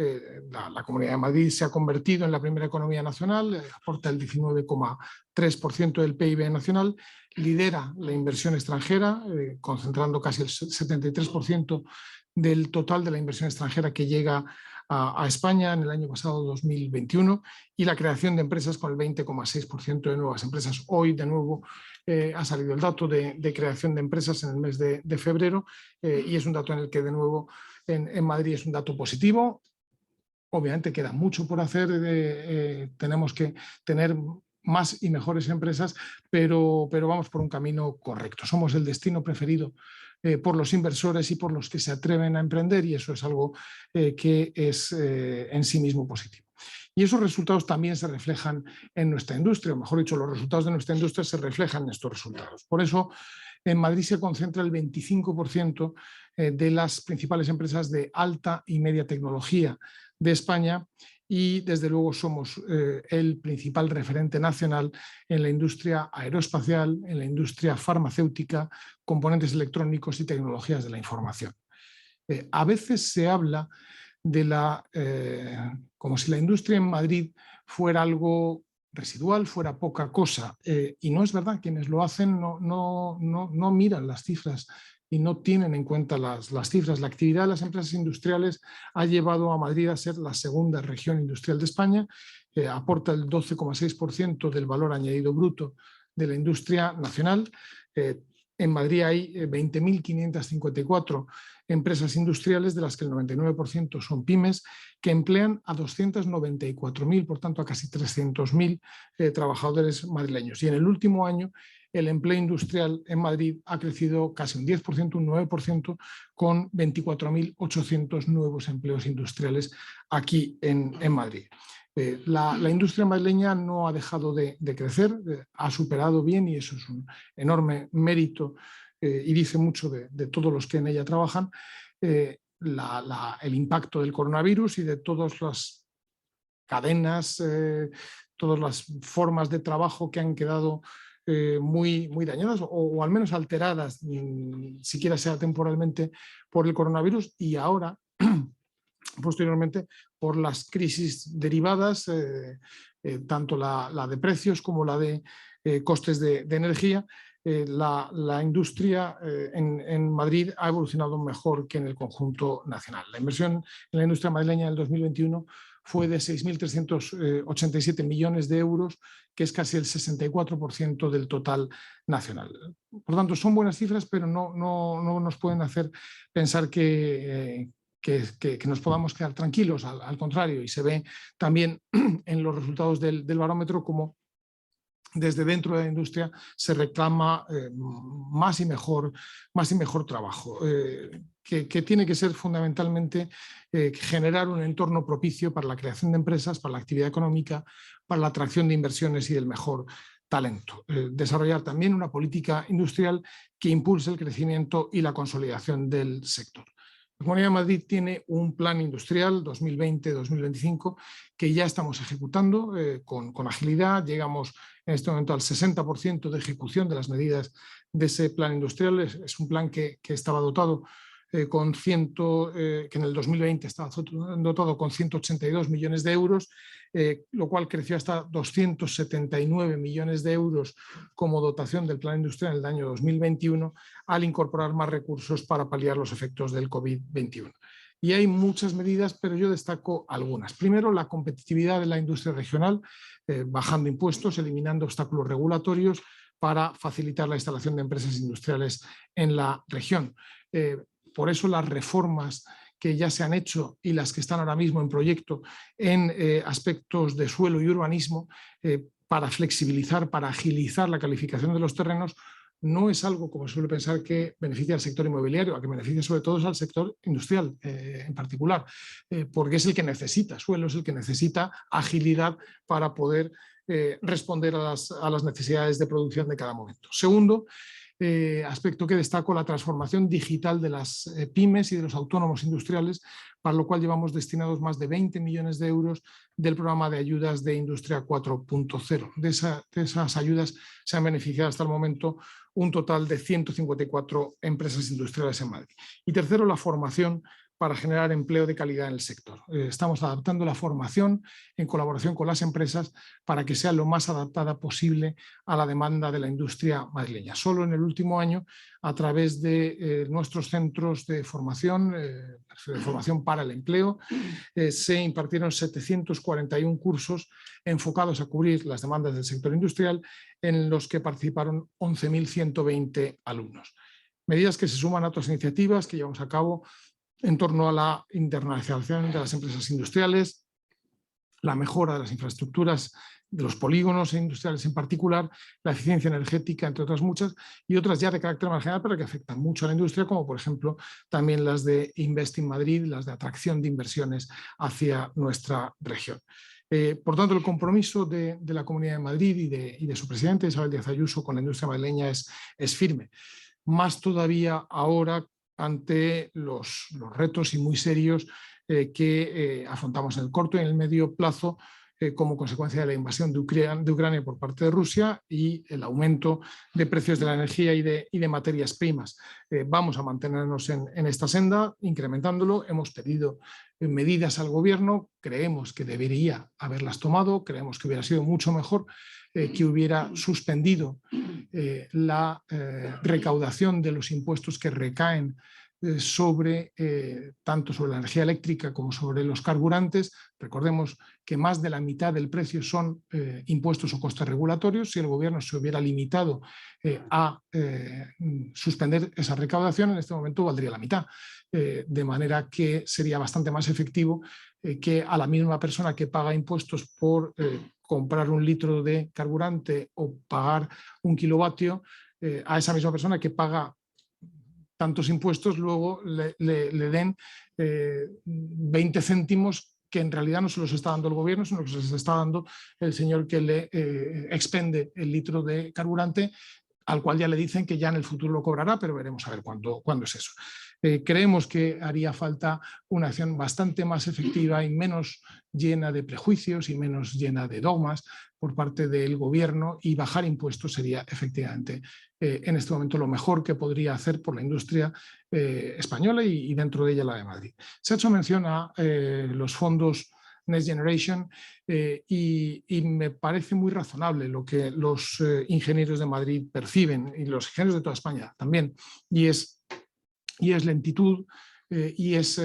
la Comunidad de Madrid se ha convertido en la primera economía nacional, aporta el 19,3% del PIB nacional, lidera la inversión extranjera, concentrando casi el 73% del total de la inversión extranjera que llega a España en el año pasado 2021 y la creación de empresas con el 20,6% de nuevas empresas. Hoy de nuevo ha salido el dato de creación de empresas en el mes de febrero y es un dato en el que de nuevo en Madrid es un dato positivo. Obviamente queda mucho por hacer, tenemos que tener más y mejores empresas, pero vamos por un camino correcto. Somos el destino preferido por los inversores y por los que se atreven a emprender y eso es algo que es en sí mismo positivo. Y esos resultados también se reflejan en nuestra industria, o mejor dicho, los resultados de nuestra industria se reflejan en estos resultados. Por eso en Madrid se concentra el 25% de las principales empresas de alta y media tecnología de España y desde luego somos el principal referente nacional en la industria aeroespacial, en la industria farmacéutica, componentes electrónicos y tecnologías de la información. A veces se habla de como si la industria en Madrid fuera algo residual, fuera poca cosa, y no es verdad. Quienes lo hacen no miran las cifras y no tienen en cuenta las cifras. La actividad de las empresas industriales ha llevado a Madrid a ser la segunda región industrial de España, aporta el 12,6% del valor añadido bruto de la industria nacional. En Madrid hay 20.554 empresas industriales, de las que el 99% son pymes, que emplean a 294.000, por tanto a casi 300.000 trabajadores madrileños. Y en el último año el empleo industrial en Madrid ha crecido casi un 10%, un 9%, con 24.800 nuevos empleos industriales aquí en Madrid. La industria madrileña no ha dejado de crecer, ha superado bien, y eso es un enorme mérito y dice mucho de todos los que en ella trabajan, el impacto del coronavirus y de todas las cadenas, todas las formas de trabajo que han quedado muy dañadas o al menos alteradas, siquiera sea temporalmente, por el coronavirus, y ahora posteriormente por las crisis derivadas, tanto la de precios como la de costes de energía. La industria en Madrid ha evolucionado mejor que en el conjunto nacional. La inversión en la industria madrileña en el 2021 fue de 6.387 millones de euros, que es casi el 64% del total nacional. Por tanto, son buenas cifras, pero no nos pueden hacer pensar que nos podamos quedar tranquilos, al contrario, y se ve también en los resultados del barómetro como desde dentro de la industria se reclama más y mejor trabajo, que tiene que ser fundamentalmente generar un entorno propicio para la creación de empresas, para la actividad económica, para la atracción de inversiones y del mejor talento. Desarrollar también una política industrial que impulse el crecimiento y la consolidación del sector. La Comunidad de Madrid tiene un plan industrial 2020-2025 que ya estamos ejecutando con agilidad. Llegamos en este momento al 60% de ejecución de las medidas de ese plan industrial. Es un plan que estaba dotado que en el 2020 estaba dotado con 182 millones de euros, lo cual creció hasta 279 millones de euros como dotación del plan industrial en el año 2021, al incorporar más recursos para paliar los efectos del COVID-21. Y hay muchas medidas, pero yo destaco algunas. Primero, la competitividad de la industria regional, bajando impuestos, eliminando obstáculos regulatorios para facilitar la instalación de empresas industriales en la región. Por eso las reformas que ya se han hecho y las que están ahora mismo en proyecto en aspectos de suelo y urbanismo, para flexibilizar, para agilizar la calificación de los terrenos, no es algo, como se suele pensar, que beneficia al sector inmobiliario, a que beneficia sobre todo al sector industrial en particular, porque es el que necesita suelo, es el que necesita agilidad para poder responder a las necesidades de producción de cada momento. Segundo, aspecto que destaco, la transformación digital de las pymes y de los autónomos industriales, para lo cual llevamos destinados más de 20 millones de euros del programa de ayudas de Industria 4.0. De esas ayudas se han beneficiado hasta el momento un total de 154 empresas industriales en Madrid. Y tercero, la formación para generar empleo de calidad en el sector. Estamos adaptando la formación en colaboración con las empresas para que sea lo más adaptada posible a la demanda de la industria madrileña. Solo en el último año, a través de nuestros centros de formación para el empleo, se impartieron 741 cursos enfocados a cubrir las demandas del sector industrial, en los que participaron 11.120 alumnos. Medidas que se suman a otras iniciativas que llevamos a cabo en torno a la internacionalización de las empresas industriales, la mejora de las infraestructuras de los polígonos industriales en particular, la eficiencia energética, entre otras muchas, y otras ya de carácter más general, pero que afectan mucho a la industria, como por ejemplo también las de Invest in Madrid, las de atracción de inversiones hacia nuestra región. Por tanto, el compromiso de la Comunidad de Madrid y de su presidente, Isabel Díaz Ayuso, con la industria madrileña es firme. Más todavía ahora, ante los retos y muy serios que afrontamos en el corto y en el medio plazo como consecuencia de la invasión de Ucrania por parte de Rusia y el aumento de precios de la energía y de materias primas. Vamos a mantenernos en esta senda, incrementándolo. Hemos pedido medidas al gobierno, creemos que debería haberlas tomado, creemos que hubiera sido mucho mejor que hubiera suspendido la recaudación de los impuestos que recaen tanto sobre la energía eléctrica como sobre los carburantes. Recordemos que más de la mitad del precio son impuestos o costes regulatorios. Si el gobierno se hubiera limitado a suspender esa recaudación, en este momento valdría la mitad, de manera que sería bastante más efectivo que a la misma persona que paga impuestos por comprar un litro de carburante o pagar un kilovatio, a esa misma persona que paga tantos impuestos, luego le den 20 céntimos que en realidad no se los está dando el gobierno, sino que se les está dando el señor que le expende el litro de carburante al cual ya le dicen que ya en el futuro lo cobrará, pero veremos a ver cuándo es eso. Creemos que haría falta una acción bastante más efectiva y menos llena de prejuicios y menos llena de dogmas por parte del gobierno, y bajar impuestos sería efectivamente en este momento lo mejor que podría hacer por la industria española y dentro de ella la de Madrid. Se ha hecho mención a los fondos Next Generation y me parece muy razonable lo que los ingenieros de Madrid perciben, y los ingenieros de toda España también, y es lentitud y es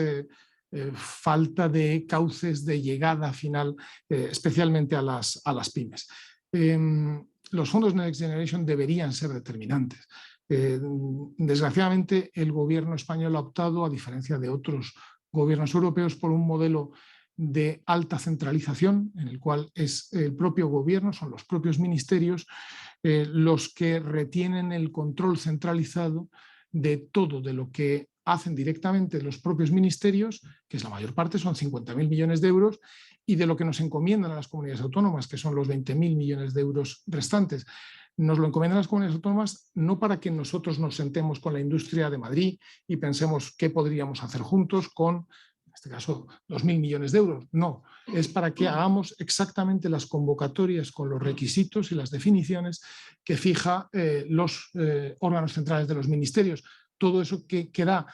falta de cauces de llegada final, especialmente a las pymes. Los fondos Next Generation deberían ser determinantes. Desgraciadamente, el gobierno español ha optado, a diferencia de otros gobiernos europeos, por un modelo de alta centralización, en el cual es el propio gobierno, son los propios ministerios los que retienen el control centralizado de todo, de lo que hacen directamente los propios ministerios, que es la mayor parte, son 50.000 millones de euros, y de lo que nos encomiendan a las comunidades autónomas, que son los 20.000 millones de euros restantes. Nos lo encomiendan las comunidades autónomas no para que nosotros nos sentemos con la industria de Madrid y pensemos qué podríamos hacer juntos con, en este caso, 2.000 millones de euros. No, es para que hagamos exactamente las convocatorias con los requisitos y las definiciones que fija los órganos centrales de los ministerios. Todo eso que da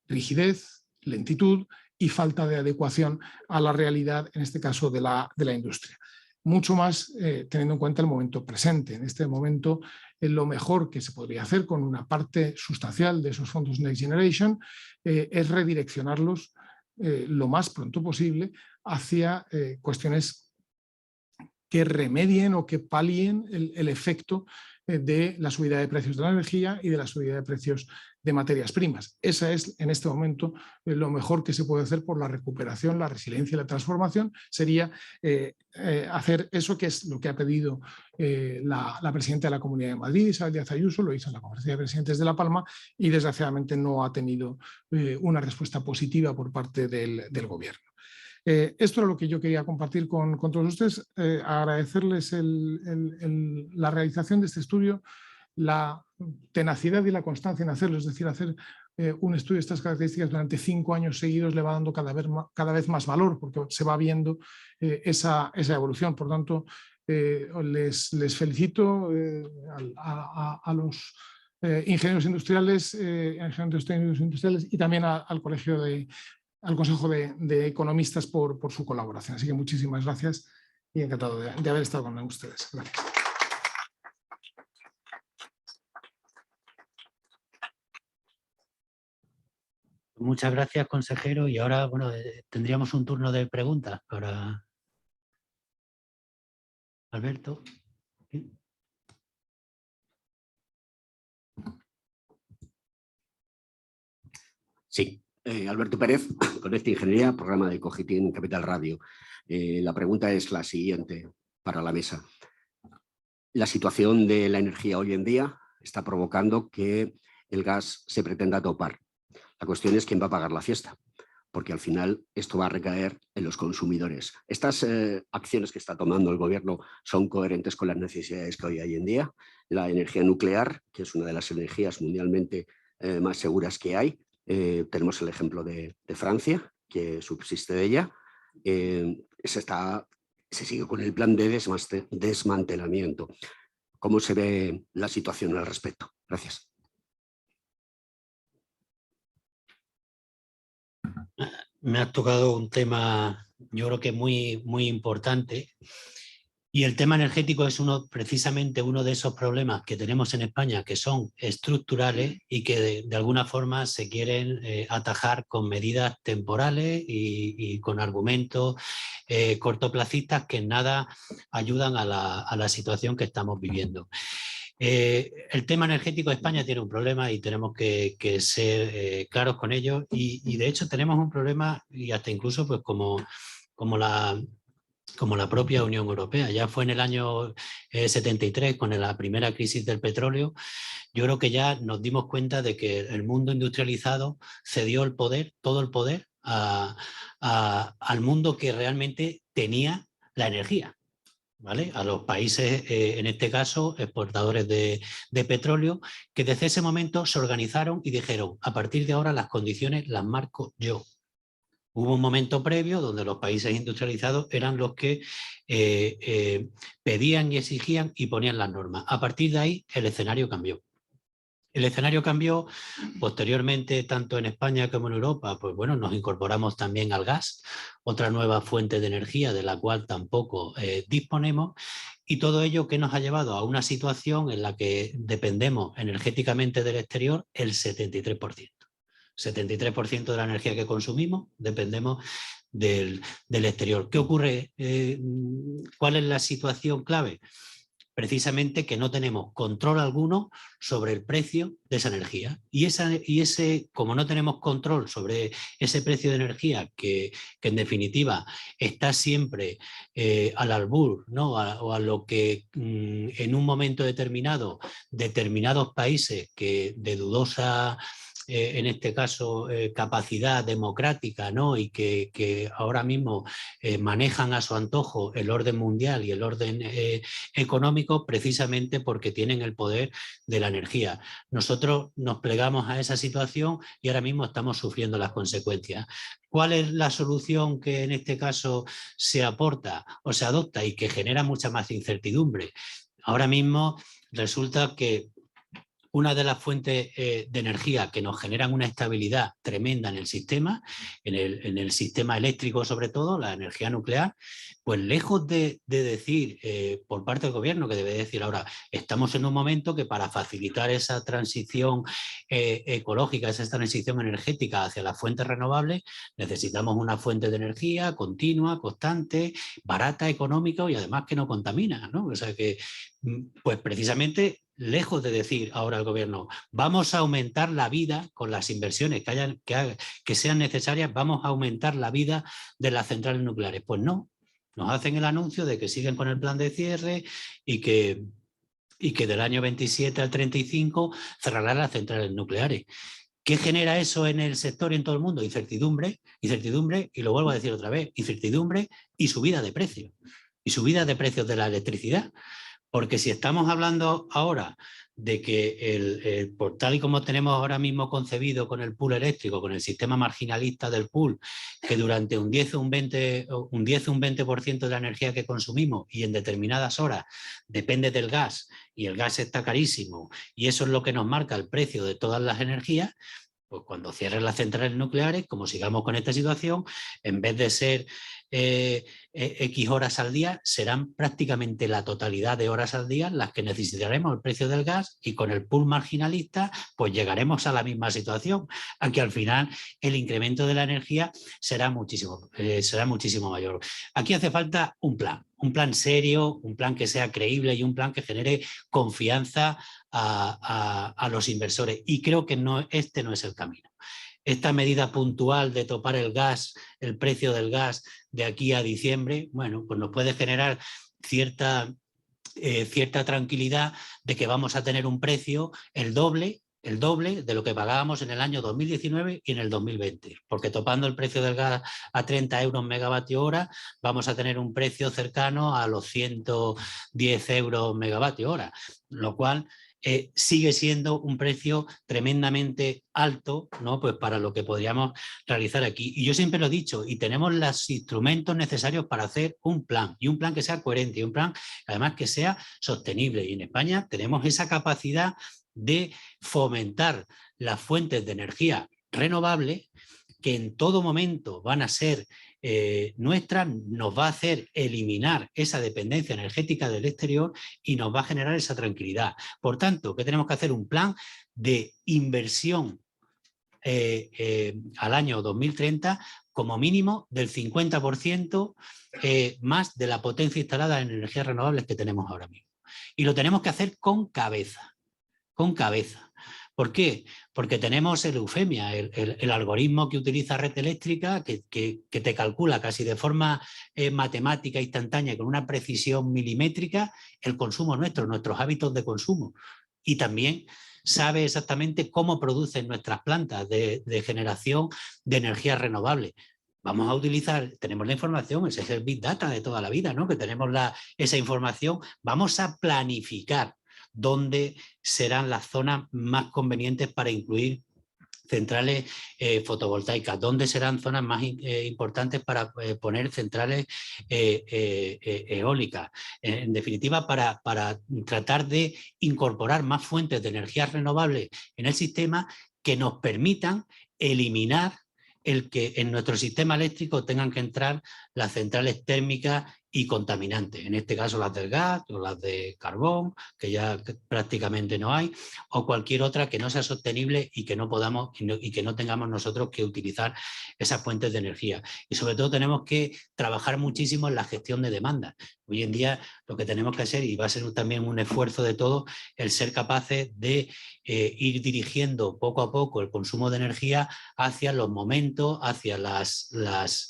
rigidez, lentitud y falta de adecuación a la realidad, en este caso de la industria. Mucho más teniendo en cuenta el momento presente. En este momento, lo mejor que se podría hacer con una parte sustancial de esos fondos Next Generation es redireccionarlos lo más pronto posible hacia cuestiones que remedien o que palien el efecto de la subida de precios de la energía y de la subida de precios de materias primas. Esa es, en este momento, lo mejor que se puede hacer por la recuperación, la resiliencia y la transformación, sería hacer eso, que es lo que ha pedido la presidenta de la Comunidad de Madrid, Isabel Díaz Ayuso, lo hizo en la Conferencia de Presidentes de La Palma, y desgraciadamente no ha tenido una respuesta positiva por parte del gobierno. Esto era lo que yo quería compartir con todos ustedes, agradecerles la realización de este estudio, la tenacidad y la constancia en hacerlo, es decir, hacer un estudio de estas características durante 5 años seguidos le va dando cada vez más valor, porque se va viendo esa evolución. Por tanto, les felicito a los ingenieros industriales, y también al Colegio al Consejo de Economistas por su colaboración. Así que muchísimas gracias y encantado de haber estado con ustedes. Gracias. Muchas gracias, consejero. Y ahora, bueno, tendríamos un turno de preguntas para Alberto. Sí. Alberto Pérez, Conecta Ingeniería, programa de Cogitin Capital Radio. La pregunta es la siguiente para la mesa. La situación de la energía hoy en día está provocando que el gas se pretenda topar. La cuestión es quién va a pagar la fiesta, porque al final esto va a recaer en los consumidores. ¿Estas acciones que está tomando el gobierno son coherentes con las necesidades que hoy hay en día? La energía nuclear, que es una de las energías mundialmente más seguras que hay. Tenemos el ejemplo de Francia, que subsiste de ella. Se sigue con el plan de desmantelamiento. ¿Cómo se ve la situación al respecto? Gracias. Me has tocado un tema, yo creo que muy importante. Y el tema energético es precisamente uno de esos problemas que tenemos en España, que son estructurales y que de alguna forma se quieren atajar con medidas temporales y con argumentos cortoplacistas que en nada ayudan a la situación que estamos viviendo. El tema energético de España tiene un problema y tenemos que ser claros con ello, y de hecho tenemos un problema, y hasta incluso pues como la propia Unión Europea. Ya fue en el año 73, con la primera crisis del petróleo. Yo creo que ya nos dimos cuenta de que el mundo industrializado cedió el poder, todo el poder, al mundo que realmente tenía la energía. ¿vale? A los países, en este caso, exportadores de petróleo, que desde ese momento se organizaron y dijeron, a partir de ahora las condiciones las marco yo. Hubo un momento previo donde los países industrializados eran los que pedían y exigían y ponían las normas. A partir de ahí el escenario cambió. El escenario cambió posteriormente, tanto en España como en Europa, pues bueno, nos incorporamos también al gas, otra nueva fuente de energía de la cual tampoco disponemos, y todo ello que nos ha llevado a una situación en la que dependemos energéticamente del exterior el 73%. 73% de la energía que consumimos dependemos del exterior. ¿Qué ocurre? ¿Cuál es la situación clave? Precisamente que no tenemos control alguno sobre el precio de esa energía. Como no tenemos control sobre ese precio de energía, que en definitiva está siempre al albur, ¿no? o a lo que en un momento determinado, determinados países que de dudosa en este caso, capacidad democrática, ¿no? Y que ahora mismo manejan a su antojo el orden mundial y el orden económico, precisamente porque tienen el poder de la energía. Nosotros nos plegamos a esa situación y ahora mismo estamos sufriendo las consecuencias. ¿Cuál es la solución que en este caso se aporta o se adopta y que genera mucha más incertidumbre? Ahora mismo resulta que una de las fuentes de energía que nos generan una estabilidad tremenda en el sistema, en el sistema eléctrico sobre todo, la energía nuclear, pues lejos de decir por parte del gobierno, que debe decir ahora, estamos en un momento que para facilitar esa transición ecológica, esa transición energética hacia las fuentes renovables, necesitamos una fuente de energía continua, constante, barata, económica y además que no contamina, ¿no? O sea que, pues precisamente, lejos de decir ahora el gobierno, vamos a aumentar la vida con las inversiones que sean necesarias, vamos a aumentar la vida de las centrales nucleares. Pues no, nos hacen el anuncio de que siguen con el plan de cierre y que del año 27 al 35 cerrarán las centrales nucleares. ¿Qué genera eso en el sector y en todo el mundo? Incertidumbre, y lo vuelvo a decir otra vez, incertidumbre y subida de precios. Y subida de precios de la electricidad. Porque si estamos hablando ahora de que por tal y como tenemos ahora mismo concebido con el pool eléctrico, con el sistema marginalista del pool, que durante un 10 o un 20% de la energía que consumimos y en determinadas horas depende del gas, y el gas está carísimo, y eso es lo que nos marca el precio de todas las energías, pues cuando cierren las centrales nucleares, como sigamos con esta situación, en vez de ser X horas al día, serán prácticamente la totalidad de horas al día las que necesitaremos el precio del gas, y con el pool marginalista pues llegaremos a la misma situación, aunque al final el incremento de la energía será muchísimo mayor. Aquí hace falta un plan serio, un plan que sea creíble y un plan que genere confianza a los inversores, y creo que este no es el camino. Esta medida puntual de topar el precio del gas de aquí a diciembre, bueno, pues nos puede generar cierta tranquilidad de que vamos a tener un precio el doble de lo que pagábamos en el año 2019 y en el 2020, porque topando el precio del gas a 30 euros megavatio hora, vamos a tener un precio cercano a los 110 euros megavatio hora, lo cual sigue siendo un precio tremendamente alto, ¿no? Pues para lo que podríamos realizar aquí. Y yo siempre lo he dicho, y tenemos los instrumentos necesarios para hacer un plan, y un plan que sea coherente, y un plan además que sea sostenible. Y en España tenemos esa capacidad de fomentar las fuentes de energía renovable, que en todo momento van a ser nuestras, nos va a hacer eliminar esa dependencia energética del exterior y nos va a generar esa tranquilidad. Por tanto, ¿qué tenemos que hacer? Un plan de inversión al año 2030 como mínimo del 50% más de la potencia instalada en energías renovables que tenemos ahora mismo. Y lo tenemos que hacer con cabeza. Con cabeza. ¿Por qué? Porque tenemos el Eufemia, el algoritmo que utiliza Red Eléctrica, que te calcula casi de forma matemática instantánea, con una precisión milimétrica, el consumo nuestro, nuestros hábitos de consumo. Y también sabe exactamente cómo producen nuestras plantas de generación de energía renovable. vamos a utilizar, tenemos la información, ese es el Big Data de toda la vida, ¿no? Que tenemos esa información, vamos a planificar dónde serán las zonas más convenientes para incluir centrales fotovoltaicas, dónde serán zonas más importantes para poner centrales eólicas. En definitiva, para tratar de incorporar más fuentes de energías renovables en el sistema que nos permitan eliminar el que en nuestro sistema eléctrico tengan que entrar las centrales térmicas y contaminantes, en este caso las del gas o las de carbón, que ya prácticamente no hay, o cualquier otra que no sea sostenible y que no podamos y que no tengamos nosotros que utilizar esas fuentes de energía. Y sobre todo tenemos que trabajar muchísimo en la gestión de demanda. Hoy en día lo que tenemos que hacer, y va a ser también un esfuerzo de todos, el ser capaces de ir dirigiendo poco a poco el consumo de energía hacia los momentos, hacia las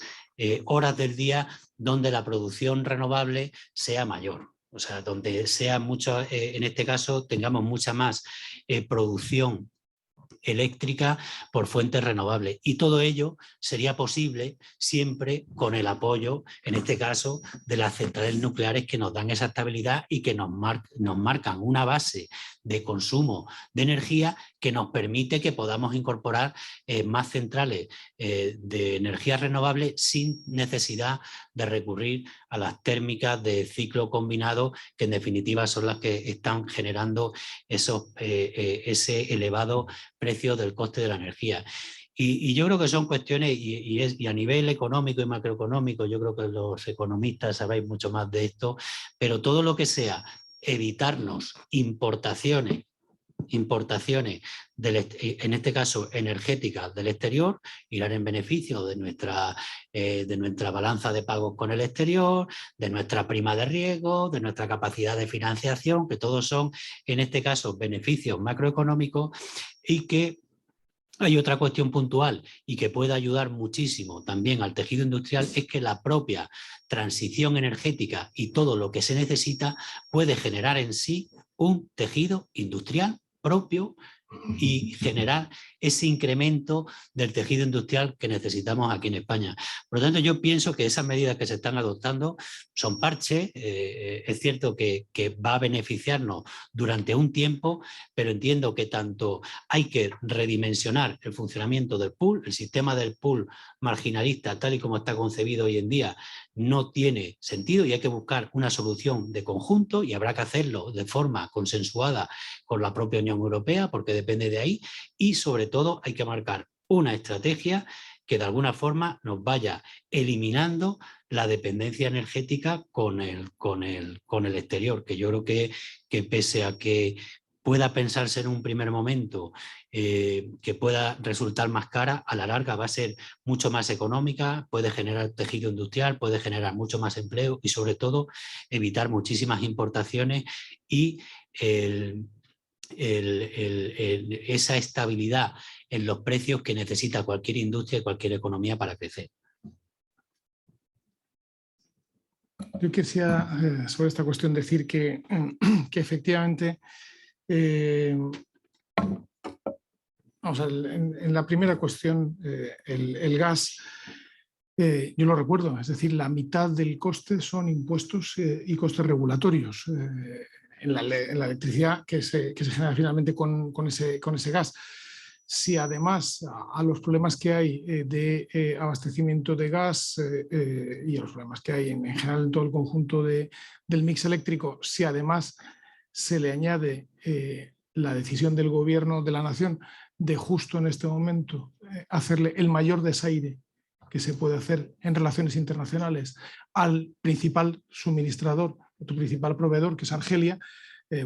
horas del día donde la producción renovable sea mayor. O sea, donde sea mucho, en este caso, tengamos mucha más producción eléctrica por fuentes renovables. Y todo ello sería posible siempre con el apoyo, en este caso, de las centrales nucleares que nos dan esa estabilidad y que nos marcan una base de consumo de energía que nos permite que podamos incorporar más centrales de energía renovable sin necesidad de recurrir a las térmicas de ciclo combinado, que en definitiva son las que están generando ese elevado precio del coste de la energía. Y yo creo que son cuestiones, y a nivel económico y macroeconómico, yo creo que los economistas sabéis mucho más de esto, pero todo lo que sea evitarnos importaciones, en este caso energéticas del exterior, irán en beneficio de nuestra balanza de pagos con el exterior, de nuestra prima de riesgo, de nuestra capacidad de financiación, que todos son, en este caso, beneficios macroeconómicos. Y que hay otra cuestión puntual y que puede ayudar muchísimo también al tejido industrial, es que la propia transición energética y todo lo que se necesita puede generar en sí un tejido industrial propio y generar ese incremento del tejido industrial que necesitamos aquí en España. Por lo tanto, yo pienso que esas medidas que se están adoptando son parches. Es cierto que va a beneficiarnos durante un tiempo, pero entiendo que tanto hay que redimensionar el funcionamiento del pool, el sistema del pool marginalista, tal y como está concebido hoy en día, no tiene sentido y hay que buscar una solución de conjunto, y habrá que hacerlo de forma consensuada con la propia Unión Europea, porque depende de ahí, y sobre todo hay que marcar una estrategia que de alguna forma nos vaya eliminando la dependencia energética con el exterior, que yo creo que pese a que pueda pensarse en un primer momento que pueda resultar más cara, a la larga va a ser mucho más económica, puede generar tejido industrial, puede generar mucho más empleo y sobre todo evitar muchísimas importaciones y esa estabilidad en los precios que necesita cualquier industria y cualquier economía para crecer. Yo quisiera sobre esta cuestión decir que efectivamente vamos a ver, en la primera cuestión, el gas, yo lo recuerdo, es decir, la mitad del coste son impuestos y costes regulatorios en la electricidad que se genera finalmente con ese gas. Si además a los problemas que hay de abastecimiento de gas y a los problemas que hay en general en todo el conjunto del mix eléctrico, si además se le añade la decisión del gobierno de la nación de justo en este momento hacerle el mayor desaire que se puede hacer en relaciones internacionales al principal suministrador, tu principal proveedor, que es Argelia,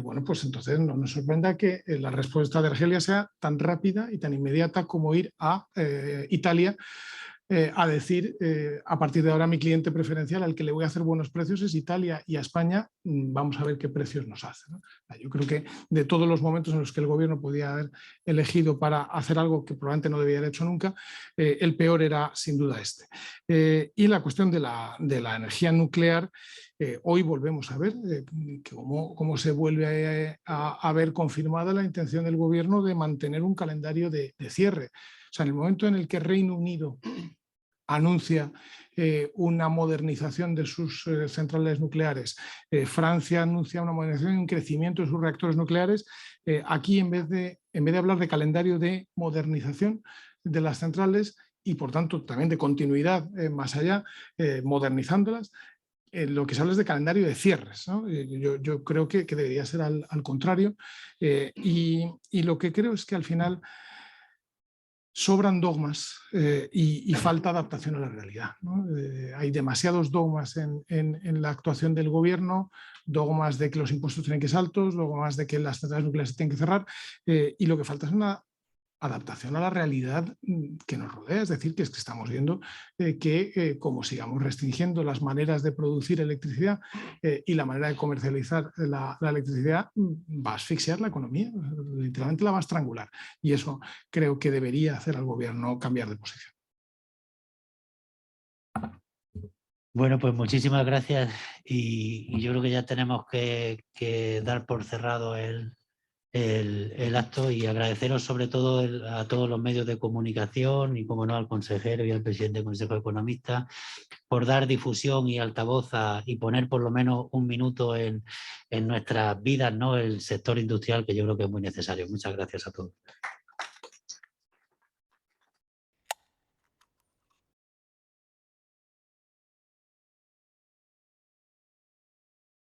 bueno, pues entonces no nos sorprenda que la respuesta de Argelia sea tan rápida y tan inmediata como ir a Italia a decir, a partir de ahora mi cliente preferencial al que le voy a hacer buenos precios es Italia, y a España vamos a ver qué precios nos hace, ¿no? Yo creo que de todos los momentos en los que el gobierno podía haber elegido para hacer algo que probablemente no debía haber hecho nunca, el peor era sin duda este. Y la cuestión de la energía nuclear, hoy volvemos a ver cómo se vuelve a ver confirmada la intención del gobierno de mantener un calendario de cierre. O sea, en el momento en el que Reino Unido anuncia una modernización de sus centrales nucleares. Francia anuncia una modernización y un crecimiento de sus reactores nucleares. Aquí, en vez de hablar de calendario de modernización de las centrales y, por tanto, también de continuidad más allá, modernizándolas, lo que se habla es de calendario de cierres, ¿no? Yo creo que debería ser al contrario, y lo que creo es que al final sobran dogmas y falta adaptación a la realidad, ¿no? Hay demasiados dogmas en la actuación del gobierno, dogmas de que los impuestos tienen que ser altos, dogmas de que las centrales nucleares se tienen que cerrar, y lo que falta es una adaptación a la realidad que nos rodea. Es decir, que estamos viendo que como sigamos restringiendo las maneras de producir electricidad y la manera de comercializar la electricidad, va a asfixiar la economía, literalmente la va a estrangular. Y eso creo que debería hacer al gobierno cambiar de posición. Bueno, pues muchísimas gracias y yo creo que ya tenemos que dar por cerrado el acto y agradeceros sobre todo a todos los medios de comunicación y, como no, al consejero y al presidente del Consejo de Economistas por dar difusión y altavoz y poner por lo menos un minuto en nuestras vidas, ¿no?, el sector industrial, que yo creo que es muy necesario. Muchas gracias a todos.